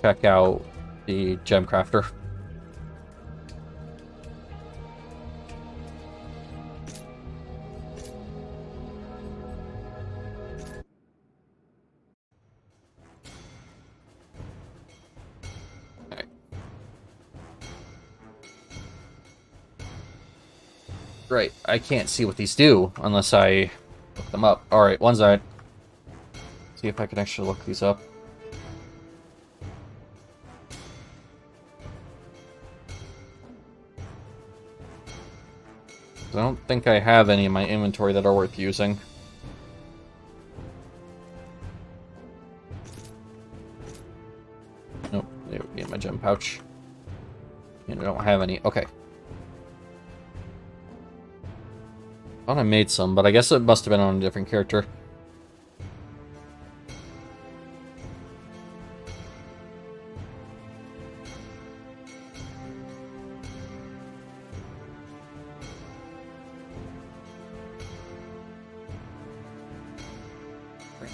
check out the gem crafter. Right, I can't see what these do unless I look them up. Alright, one side. See if I can actually look these up. I don't think I have any in my inventory that are worth using. Nope, they would be in my gem pouch. And I don't have any. Okay. I thought I made some, but I guess it must have been on a different character.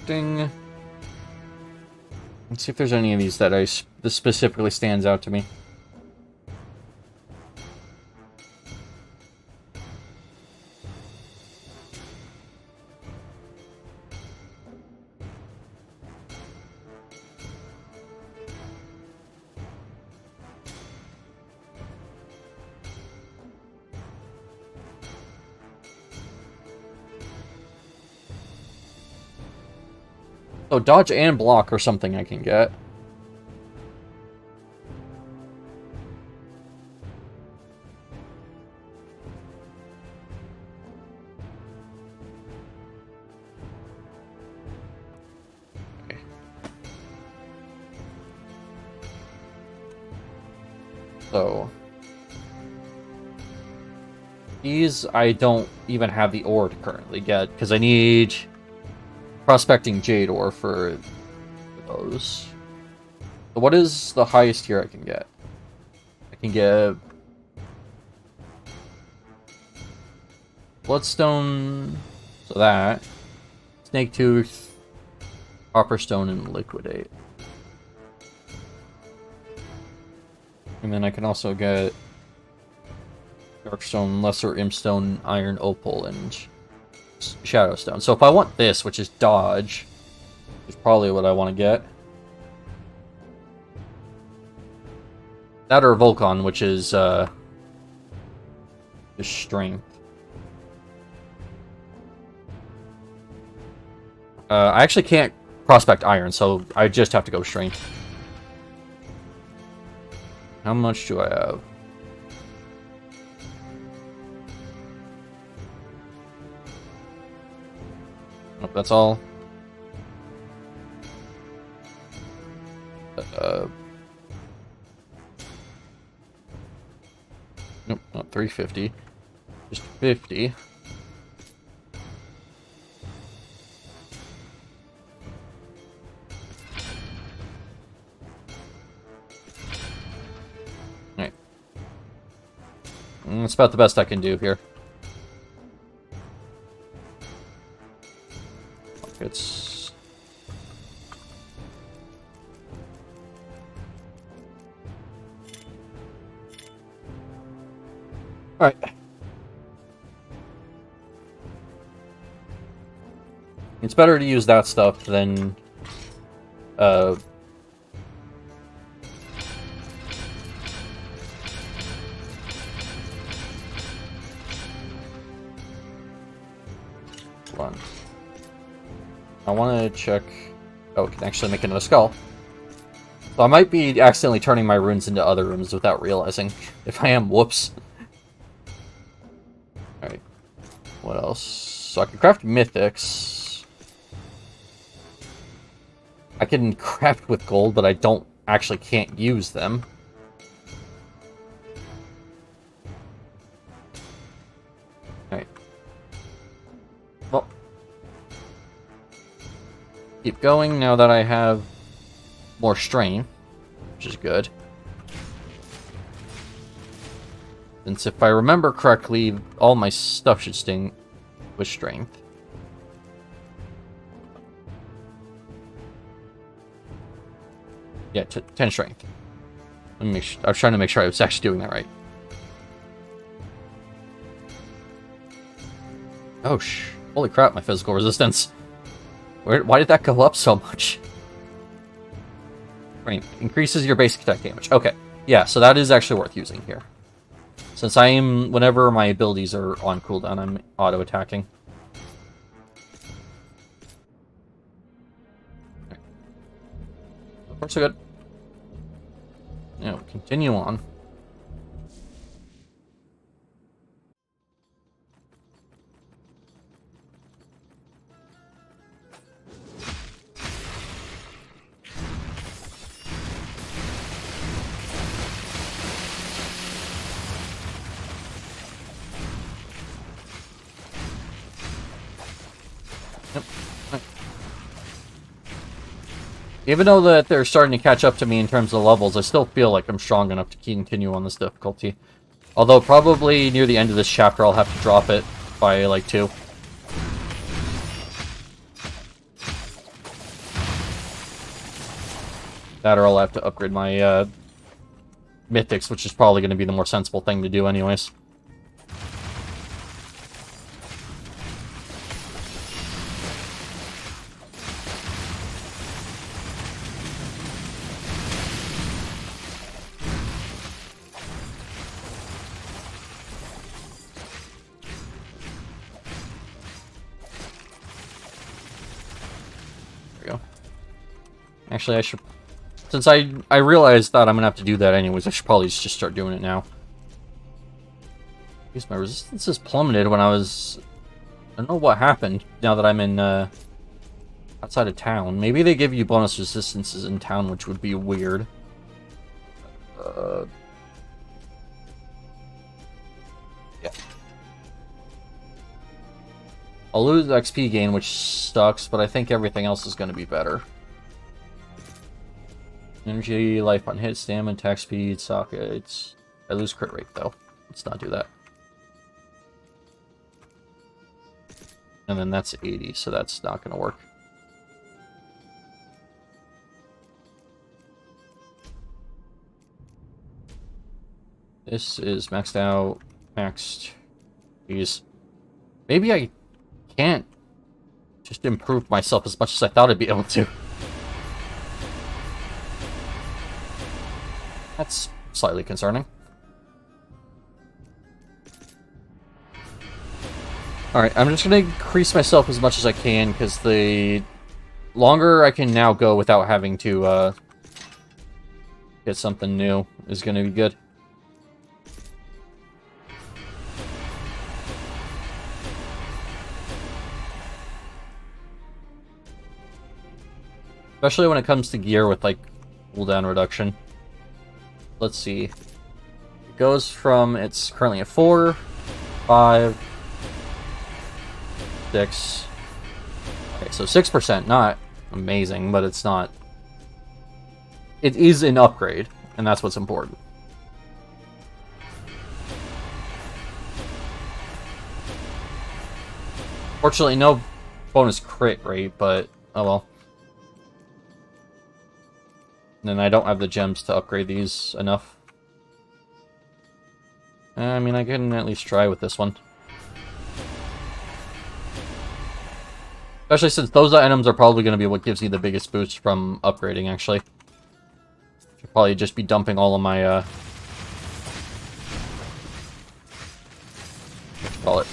Ding. Let's see if there's any of these that this specifically stands out to me. Oh, dodge and block or something I can get. Okay. So these I don't even have the ore to currently get because I need prospecting jade ore for those. So what is the highest tier I can get? I can get bloodstone, so that, snake tooth, copperstone, and liquidate. And then I can also get darkstone, lesser impstone, iron opal, and Shadowstone. So if I want this, which is dodge, is probably what I want to get. That or Volcon, which is strength. I actually can't prospect iron, so I just have to go strength. How much do I have? That's all. Nope, not 350. Just 50. Alright. That's about the best I can do here. It's... Alright. It's better to use that stuff than... Hold on. I want to check... Oh, it can actually make another skull. So I might be accidentally turning my runes into other rooms without realizing. If I am, whoops. Alright. What else? So I can craft mythics. I can craft with gold, but I can't use them. Alright. Well. Keep going now that I have more strength, which is good. Since if I remember correctly, all my stuff should sting with strength. Yeah, 10 strength. Let me make sure, I was trying to make sure I was actually doing that right. Oh, holy crap, my physical resistance. Why did that go up so much? Right, increases your basic attack damage. Okay, yeah, so that is actually worth using here. Since whenever my abilities are on cooldown, I'm auto-attacking. Right. So far, so good. Now, continue on. Even though that they're starting to catch up to me in terms of levels, I still feel like I'm strong enough to continue on this difficulty. Although probably near the end of this chapter I'll have to drop it by like 2. That or I'll have to upgrade my mythics, which is probably going to be the more sensible thing to do anyways. Actually, I should... Since I realized that I'm going to have to do that anyways, I should probably just start doing it now. Because my resistance is plummeted when I was... I don't know what happened now that I'm in, outside of town. Maybe they give you bonus resistances in town, which would be weird. Yeah. I'll lose XP gain, which sucks, but I think everything else is going to be better. Energy, life on hit, stamina, attack speed, sockets. I lose crit rate, though. Let's not do that. And then that's 80, so that's not going to work. This is maxed out. Maxed. Jeez. Maybe I can't just improve myself as much as I thought I'd be able to. That's slightly concerning. Alright, I'm just going to increase myself as much as I can, because the longer I can now go without having to get something new is going to be good. Especially when it comes to gear with, like, cooldown reduction. Let's see. It goes from, it's currently at 4, 5, 6. Okay, so 6%, not amazing, but it's not... It is an upgrade, and that's what's important. Fortunately, no bonus crit rate, but oh well. And then I don't have the gems to upgrade these enough. I mean, I can at least try with this one. Especially since those items are probably going to be what gives you the biggest boost from upgrading, actually. Should probably just be dumping all of my, what you call it?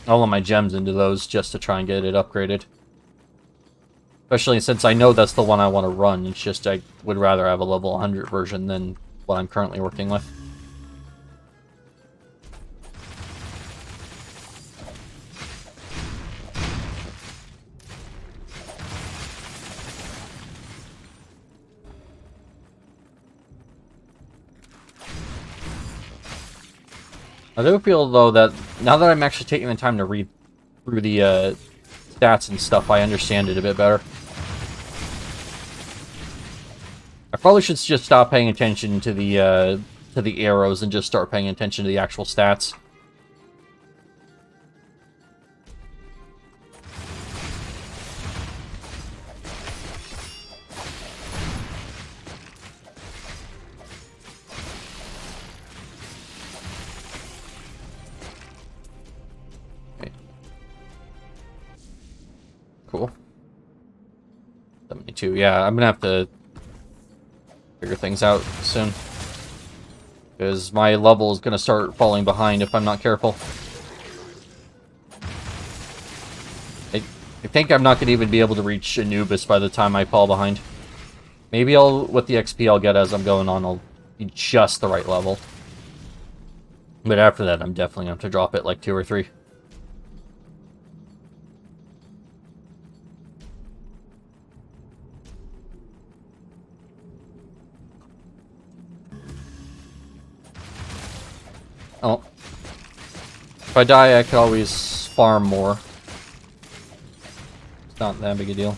All of my gems into those just to try and get it upgraded. Especially since I know that's the one I want to run. It's just I would rather have a level 100 version than what I'm currently working with. I do feel, though, that now that I'm actually taking the time to read through the stats and stuff, I understand it a bit better. I probably should just stop paying attention to the arrows and just start paying attention to the actual stats. Cool. 72, yeah, I'm gonna have to figure things out soon. Because my level is gonna start falling behind if I'm not careful. I think I'm not gonna even be able to reach Anubis by the time I fall behind. Maybe with the XP I'll get as I'm going on, I'll be just the right level. But after that, I'm definitely gonna have to drop it like 2 or 3. Oh. If I die, I could always farm more. It's not that big a deal.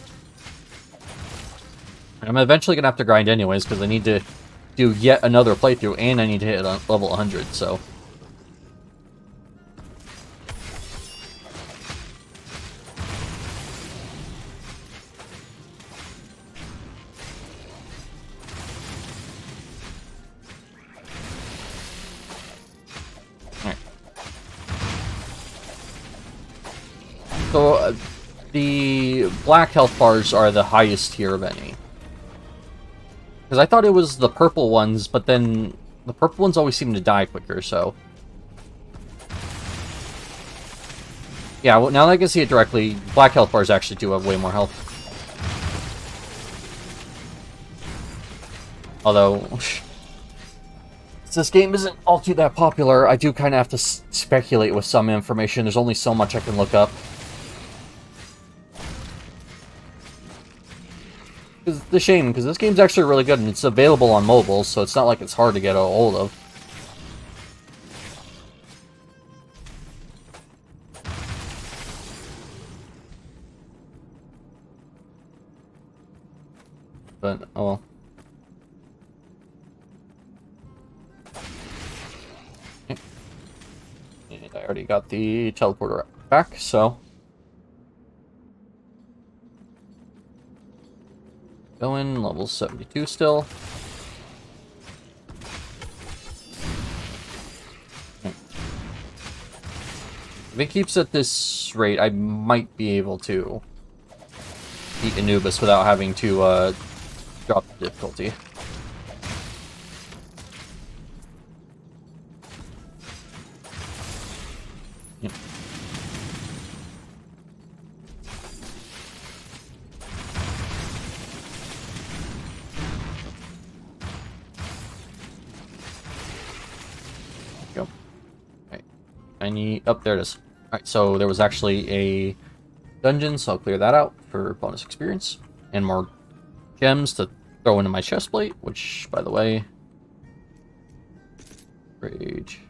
I'm eventually going to have to grind anyways, because I need to do yet another playthrough, and I need to hit level 100, so... So, the black health bars are the highest tier of any. Because I thought it was the purple ones, but then the purple ones always seem to die quicker, so... Yeah, well, now that I can see it directly, black health bars actually do have way more health. Although... since this game isn't all too that popular, I do kind of have to speculate with some information. There's only so much I can look up. It's a shame, because this game's actually really good, and it's available on mobile, so it's not like it's hard to get a hold of. But, oh well. Okay. And I already got the teleporter back, so... Going, level 72 still. If it keeps at this rate, I might be able to beat Anubis without having to drop the difficulty. Yep. I need... Oh, there it is. Alright, so there was actually a dungeons, so I'll clear that out for bonus experience. And more gems to throw into my chest plate, which, by the way... Rage...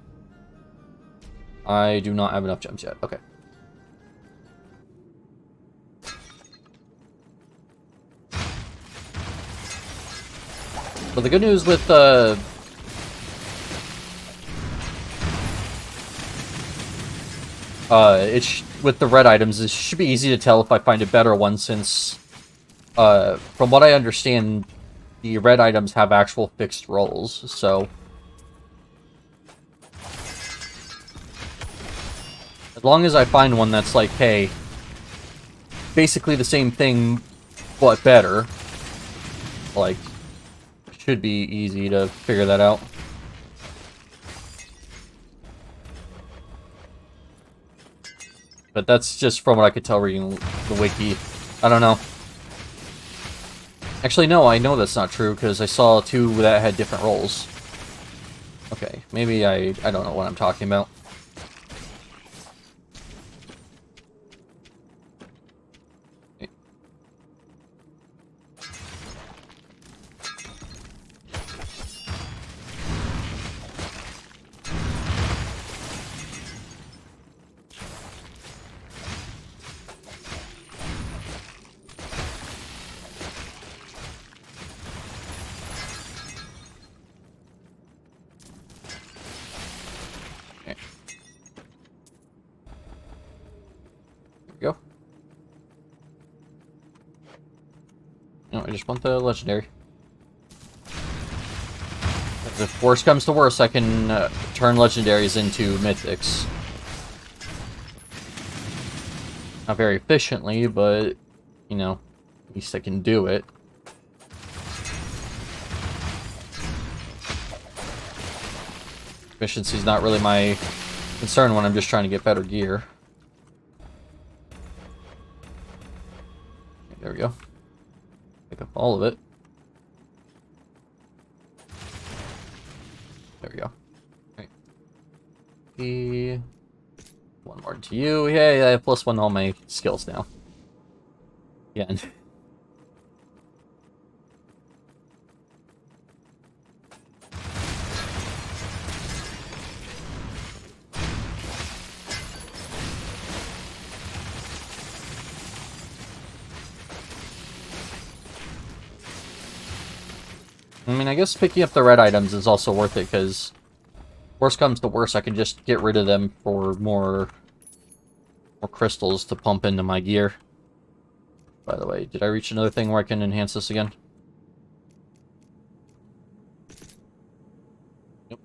I do not have enough gems yet. Okay. But the good news with with the red items, it should be easy to tell if I find a better one, since from what I understand, the red items have actual fixed rolls, so as long as I find one that's like, hey, basically the same thing, but better, like, should be easy to figure that out. But that's just from what I could tell reading the wiki. I don't know. Actually, no, I know that's not true, because I saw two that had different rolls. Okay, maybe I don't know what I'm talking about. Go. No, I just want the legendary. If worse comes to worse, I can turn legendaries into mythics. Not very efficiently, but, you know, at least I can do it. Efficiency's not really my concern when I'm just trying to get better gear. There we go. Pick up all of it. There we go. Okay. One more to you. Yay, I have +1 to all my skills now. Again. I mean, I guess picking up the red items is also worth it, because worst comes to worst, I can just get rid of them for more crystals to pump into my gear. By the way, did I reach another thing where I can enhance this again? Nope.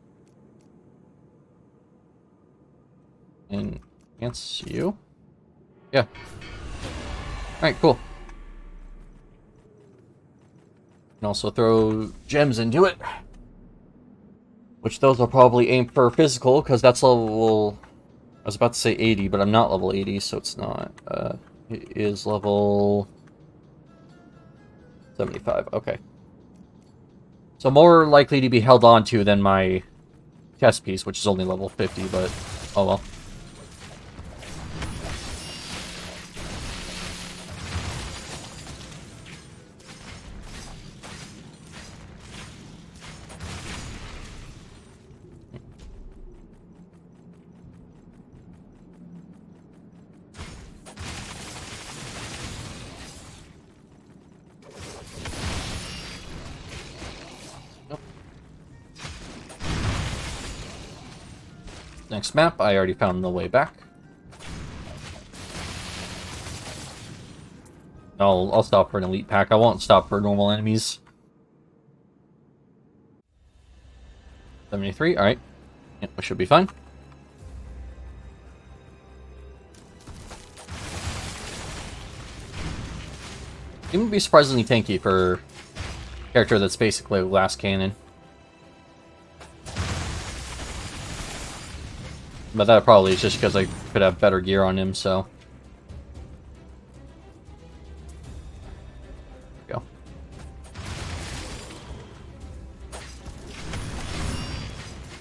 Enhance you? Yeah. Alright, cool. Can also throw gems into it. Which those will probably aim for physical, because that's level... I was about to say 80, but I'm not level 80, so it's not. It is level 75, okay. So more likely to be held on to than my chest piece, which is only level 50, but oh well. Next map, I already found the way back. I'll stop for an elite pack. I won't stop for normal enemies. 73, alright. Yep, we should be fine. It would be surprisingly tanky for a character that's basically a glass cannon. But that probably is just because I could have better gear on him, so... There we go.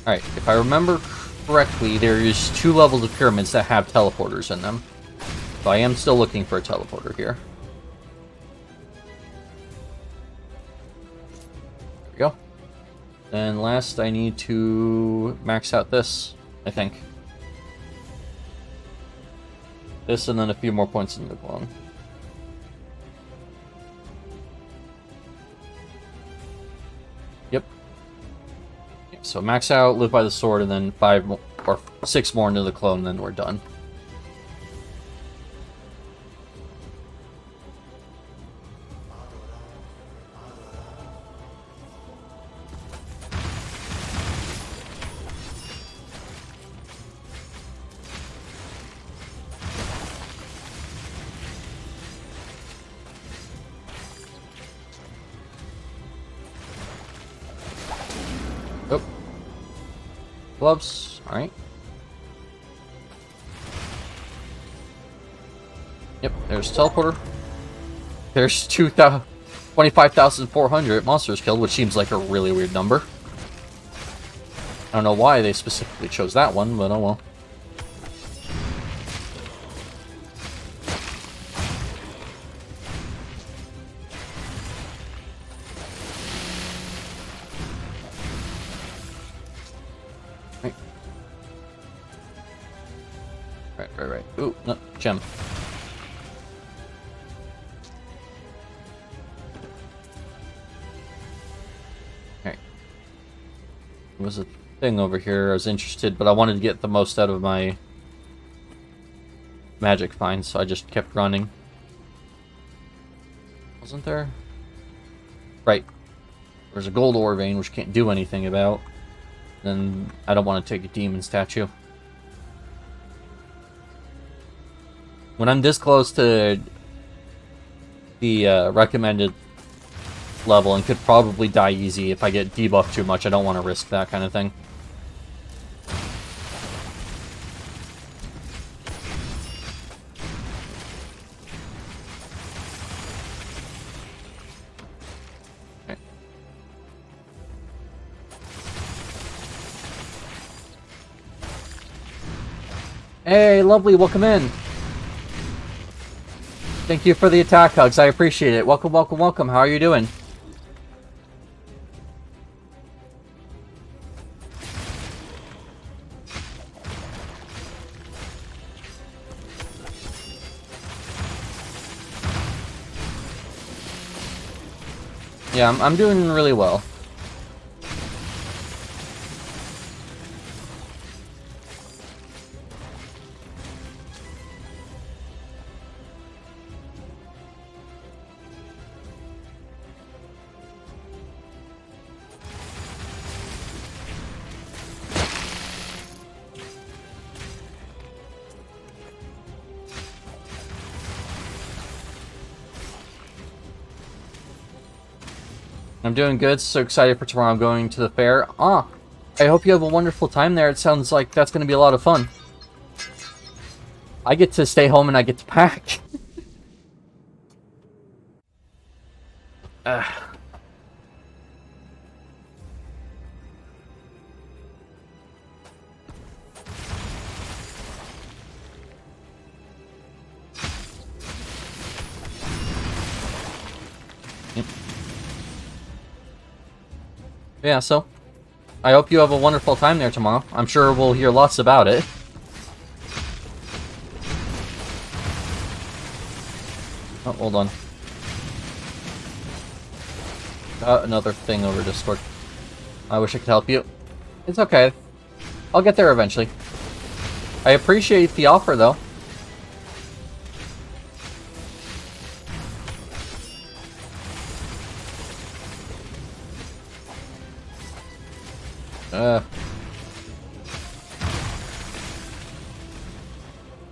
Alright, if I remember correctly, there's 2 levels of pyramids that have teleporters in them. So I am still looking for a teleporter here. There we go. And last, I need to max out this, I think. This and then a few more points in the clone. Yep. So max out, live by the sword, and then 5 more, or 6 more into the clone, and then we're done. Oh. Gloves. Alright. Yep, there's teleporter. There's 25,400 monsters killed, which seems like a really weird number. I don't know why they specifically chose that one, but oh well. Right. Ooh, no, gem. Alright. There was a thing over here I was interested, but I wanted to get the most out of my magic find, so I just kept running. Wasn't there? Right. There's a gold ore vein, which can't do anything about. And I don't want to take a demon statue. When I'm this close to the recommended level and could probably die easy if I get debuffed too much, I don't want to risk that kind of thing. Okay. Hey, lovely, welcome in. Thank you for the attack hugs. I appreciate it. Welcome, welcome, welcome. How are you doing? Yeah, I'm doing really well. I'm doing good, so excited for tomorrow. I'm going to the fair. I hope you have a wonderful time there. It sounds like that's going to be a lot of fun. I get to stay home and I get to pack. Yep. Yeah, so I hope you have a wonderful time there tomorrow. I'm sure we'll hear lots about it. Oh, hold on. Another thing over Discord. I wish I could help you. It's okay. I'll get there eventually. I appreciate the offer, though.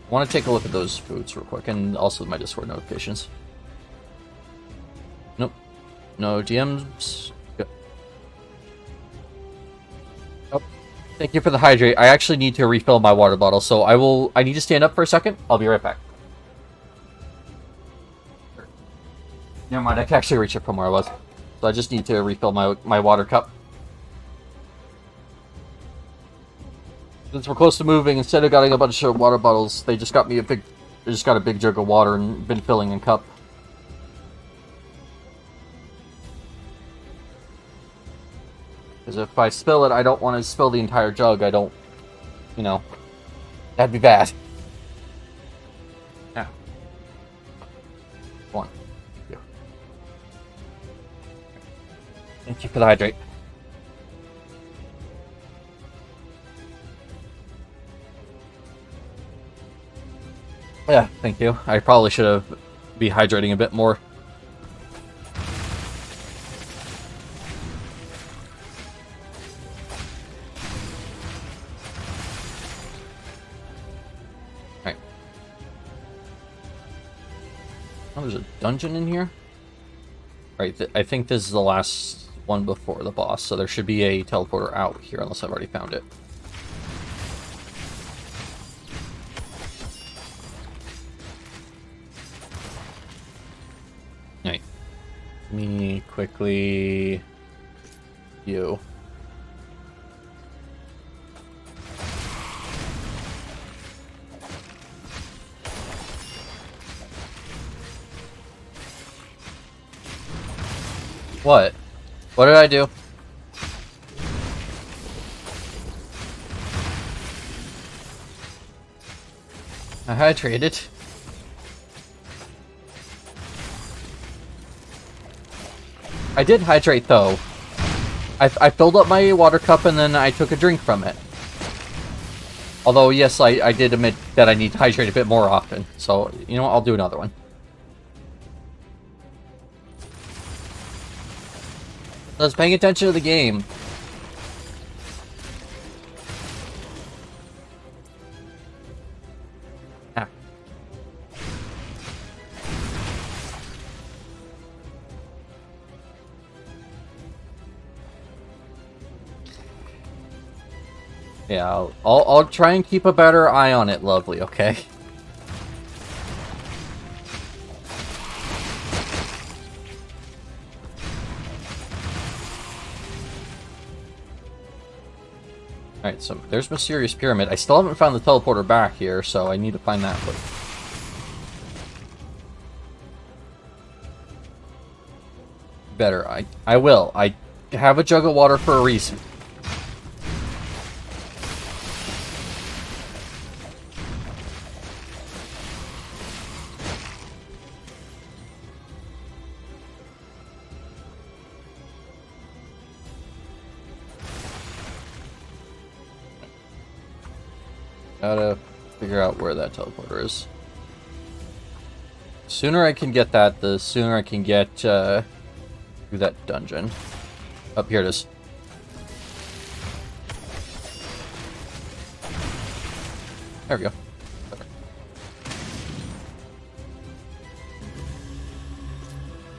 I want to take a look at those foods real quick, and also my Discord notifications. Nope. No DMs. Good. Oh, thank you for the hydrate. I actually need to refill my water bottle, so I need to stand up for a second. I'll be right back. Never mind, I can actually reach it from where I was. So I just need to refill my water cup. Since we're close to moving, instead of getting a bunch of water bottles, they just got me a big I just got a big jug of water and been filling in cup. Because if I spill it, I don't want to spill the entire jug. I don't, you know, that'd be bad. Yeah. One. Thank you. Thank you for the hydrate. Yeah, thank you. I probably should have be hydrating a bit more. Alright. Oh, there's a dungeon in here? Right, I think this is the last one before the boss, so there should be a teleporter out here, unless I've already found it. Alright. Let me quickly... You. What? What did I do? I hydrated. I did hydrate, though. I filled up my water cup and then I took a drink from it. Although, yes, I did admit that I need to hydrate a bit more often. So, you know what? I'll do another one. I was paying attention to the game. Ah. Yeah, I'll try and keep a better eye on it, lovely, okay? Alright, so there's Mysterious Pyramid. I still haven't found the teleporter back here, so I need to find that quick. Better. I will. I have a jug of water for a reason. Gotta figure out where that teleporter is. The sooner I can get that, the sooner I can get through that dungeon. Up here it is. There we go. Better.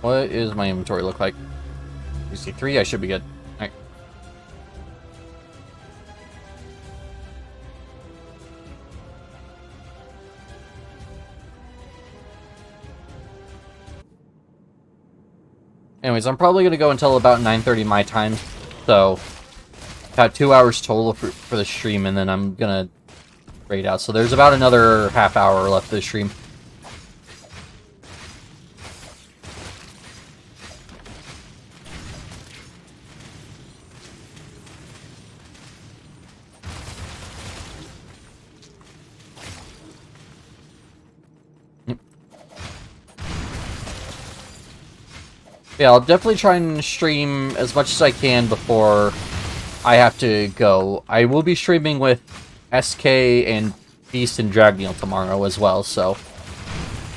What is my inventory look like? You see 3, I should be good. Alright. Anyways, I'm probably going to go until about 9:30 my time, so about 2 hours total for the stream, and then I'm going to raid out. So there's about another half hour left of the stream. Yeah, I'll definitely try and stream as much as I can before I have to go. I will be streaming with SK and Beast and Dragneil tomorrow as well, so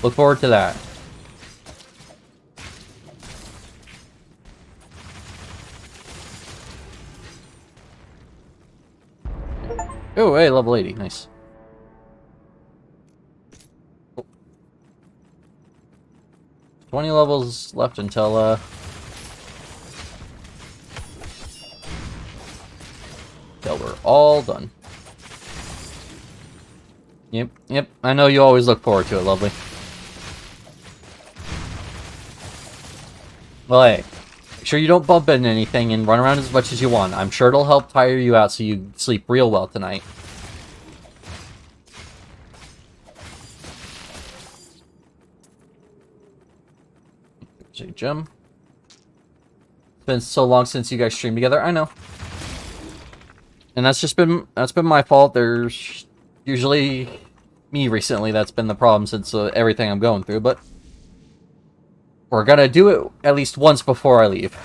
look forward to that. Oh, hey, level 80, nice. 20 levels left until, till we're all done. Yep, I know you always look forward to it, lovely. Well, hey, make sure you don't bump into anything and run around as much as you want. I'm sure it'll help tire you out so you sleep real well tonight. Say Jim. It's been so long since you guys streamed together. I know. And that's been my fault. There's usually me recently that's been the problem since everything I'm going through, but we're gonna do it at least once before I leave.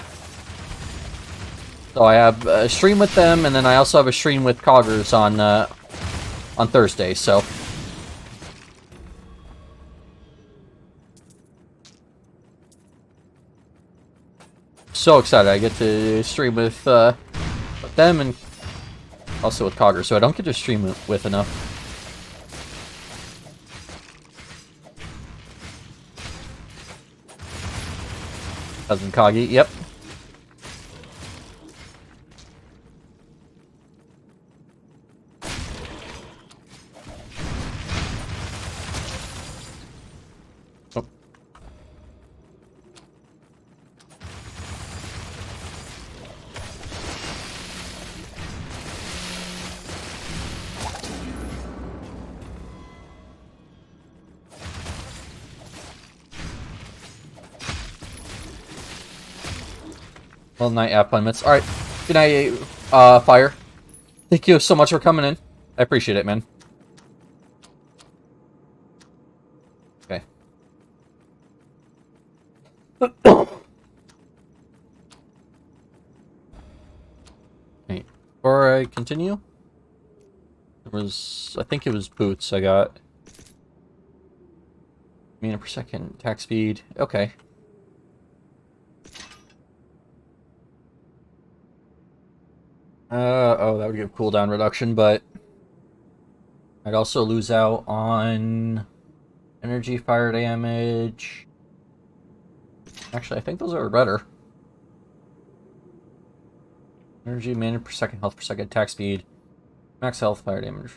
So I have a stream with them, and then I also have a stream with Coggers on Thursday, so... So excited I get to stream with them and also with Coggers, so I don't get to stream with enough. Cousin Coggy, yep. Oh. Well, night appointments. Alright. Good night, Fire. Thank you so much for coming in. I appreciate it, man. Okay. Wait, before I continue, there was, I think it was boots I got. Meter per second, attack speed. Okay. Oh, that would give cooldown reduction, but I'd also lose out on energy, fire damage. Actually, I think those are better. Energy, mana per second, health per second, attack speed, max health, fire damage,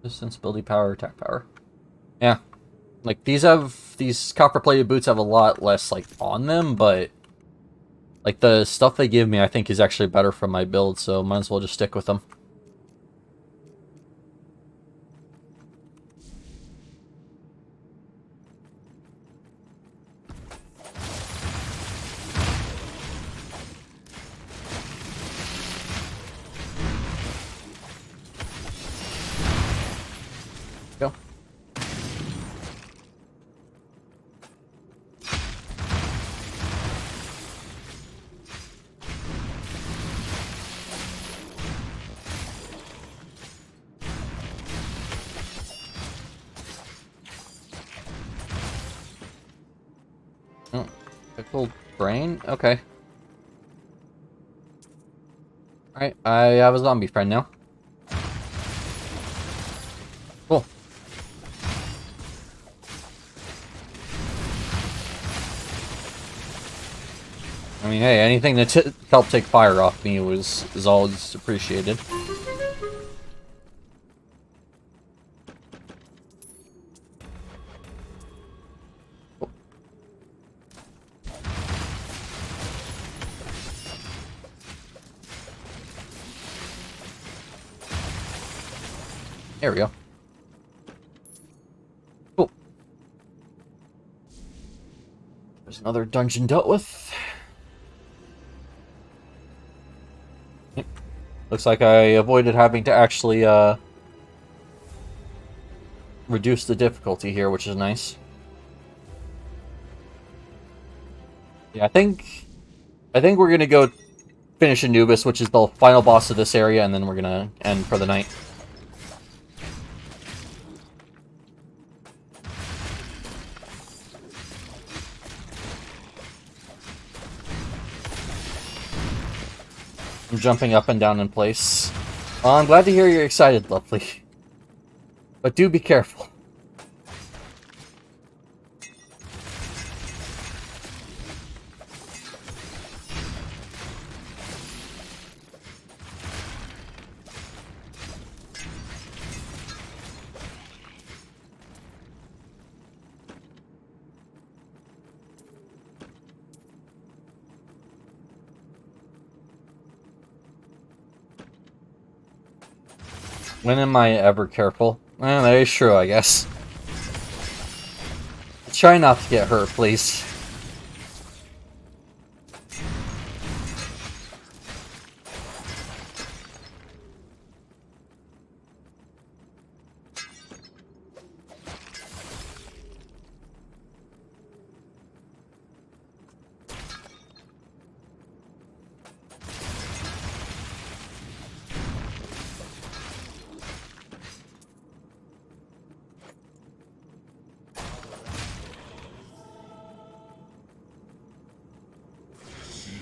resistance, ability power, attack power. Yeah, like these copper-plated boots have a lot less like on them, but like, the stuff they give me, I think, is actually better for my build, so might as well just stick with them. Go. Oh, pickled brain? Okay. Alright, I have a zombie friend now. Cool. I mean, hey, anything to help take fire off me is always appreciated. There we go. Cool. There's another dungeon dealt with. Yep. Looks like I avoided having to actually reduce the difficulty here, which is nice. Yeah, I think we're gonna go finish Anubis, which is the final boss of this area, and then we're gonna end for the night. I'm jumping up and down in place. Well, I'm glad to hear you're excited, lovely. But do be careful. When am I ever careful? Well, that is true, I guess. Try not to get hurt, please.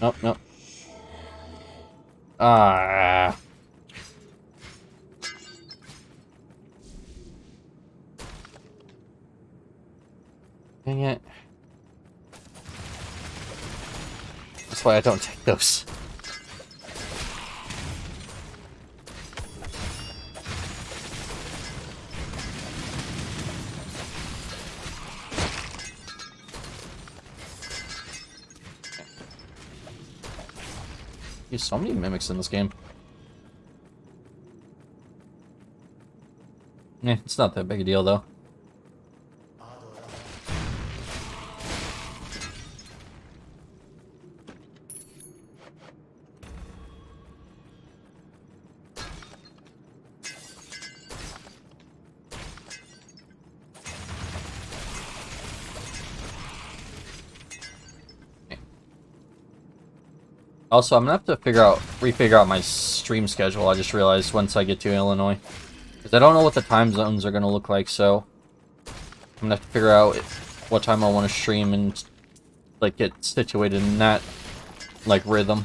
Nope, nope. Ah. Dang it. That's why I don't take those. There's so many mimics in this game. It's not that big a deal, though. Also, I'm gonna have to refigure out my stream schedule. I just realized once I get to Illinois, because I don't know what the time zones are gonna look like. So I'm gonna have to figure out what time I want to stream and like get situated in that like rhythm.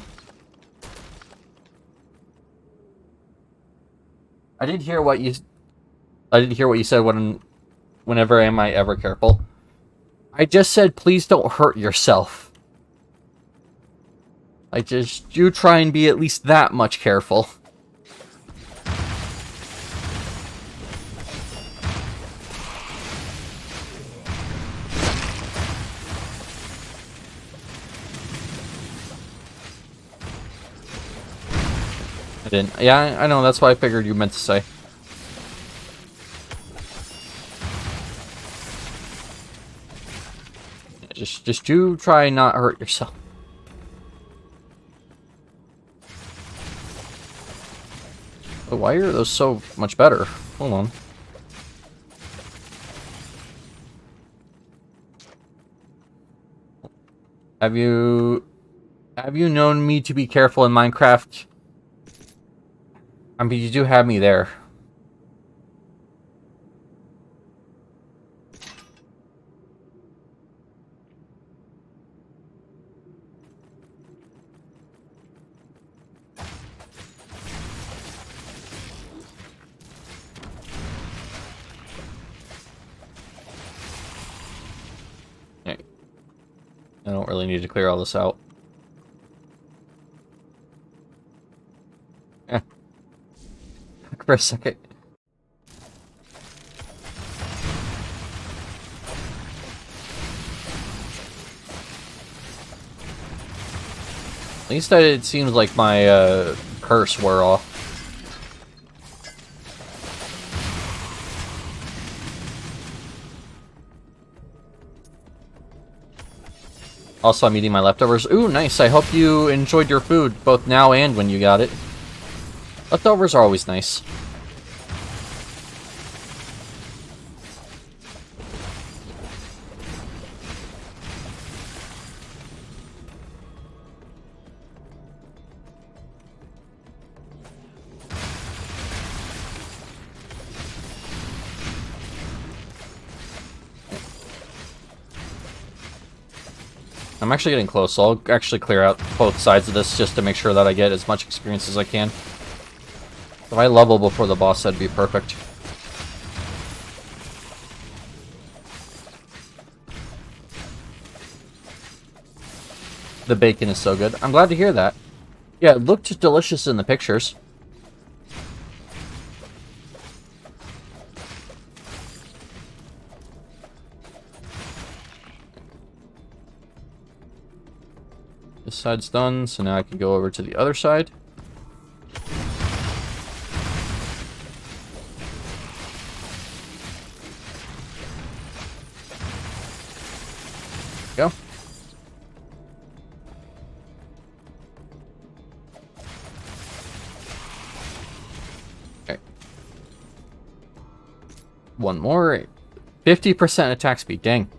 I didn't hear what you said whenever am I ever careful. I just said please don't hurt yourself. You try and be at least that much careful. I didn't. Yeah, I know, that's what I figured you meant to say. Just you try and not hurt yourself. But why are those so much better? Hold on. Have you known me to be careful in Minecraft? I mean, you do have me there. I don't really need to clear all this out. Eh. For a second. At least it seems like my curse wore off. Also, I'm eating my leftovers. Ooh, nice. I hope you enjoyed your food, both now and when you got it. Leftovers are always nice. I'm actually getting close, so I'll actually clear out both sides of this just to make sure that I get as much experience as I can. If I level before the boss, that'd be perfect. The bacon is so good. I'm glad to hear that. Yeah, it looked delicious in the pictures. This side's done, so now I can go over to the other side. Go. Okay. One more. 50% attack speed. Dang.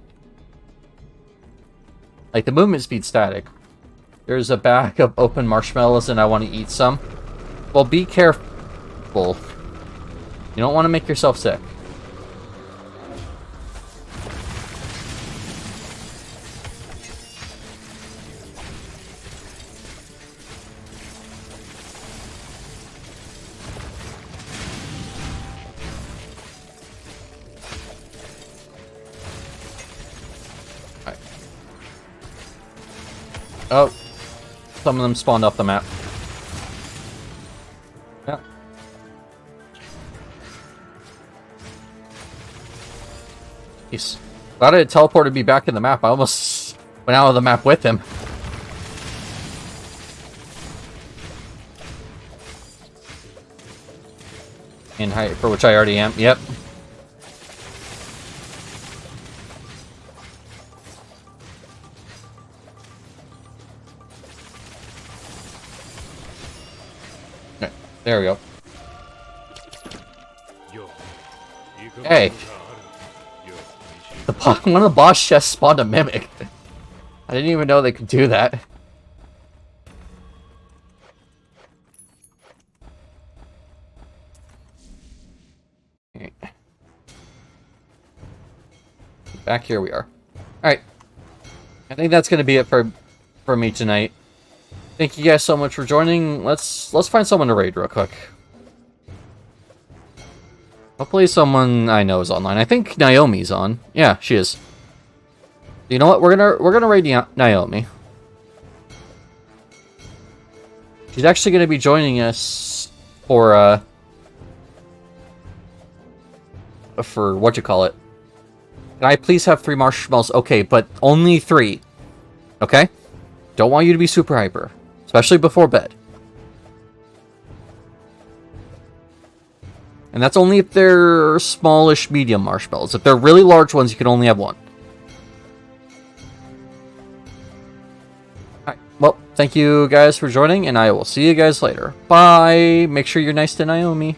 Like, the movement speed's static. There's a bag of open marshmallows and I want to eat some. Well, be careful. You don't want to make yourself sick. Alright. Oh. Some of them spawned off the map. Yeah. He's glad it teleported me back in the map. I almost went out of the map with him. In height, for which I already am. Yep. Okay, there we go. Hey. One of the boss chests spawned a mimic. I didn't even know they could do that. Okay. Back here we are. Alright. I think that's gonna be it for me tonight. Thank you guys so much for joining. Let's find someone to raid real quick. Hopefully someone I know is online. I think Naomi's on. Yeah, she is. You know what? We're gonna raid Naomi. She's actually gonna be joining us for what you call it. Can I please have 3 marshmallows? Okay, but only 3. Okay? Don't want you to be super hyper, especially before bed. And that's only if they're smallish medium marshmallows. If they're really large ones, you can only have 1. Alright, well, thank you guys for joining, and I will see you guys later. Bye! Make sure you're nice to Naomi.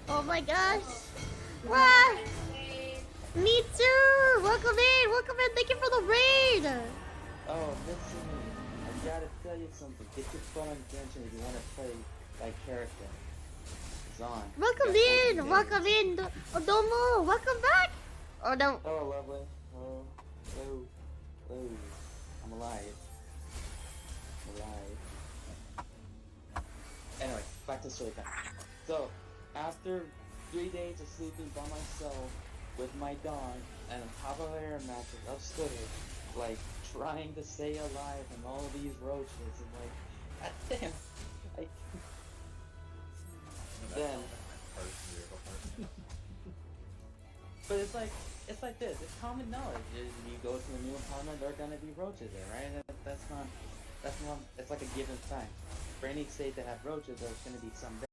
Oh my gosh! Wow! Me too! Welcome in! Welcome in! Thank you for the raid! Oh, listen, I gotta tell you something. Get your phone on Genshin if you want to play that character. It's on. Welcome in! Welcome in! Domo! Welcome back! Oh no. Oh, lovely. Oh, oh, oh. I'm alive. I'm alive. Anyway, back to story time. So, after 3 days of sleeping by myself with my dog and on top of an air mattress upstairs, like trying to stay alive from all these roaches, and like, god damn, then, but it's like this. It's common knowledge. You go to a new apartment, there are gonna be roaches there, right? That's not. It's like a given fact. For any state that have roaches, there's gonna be some there.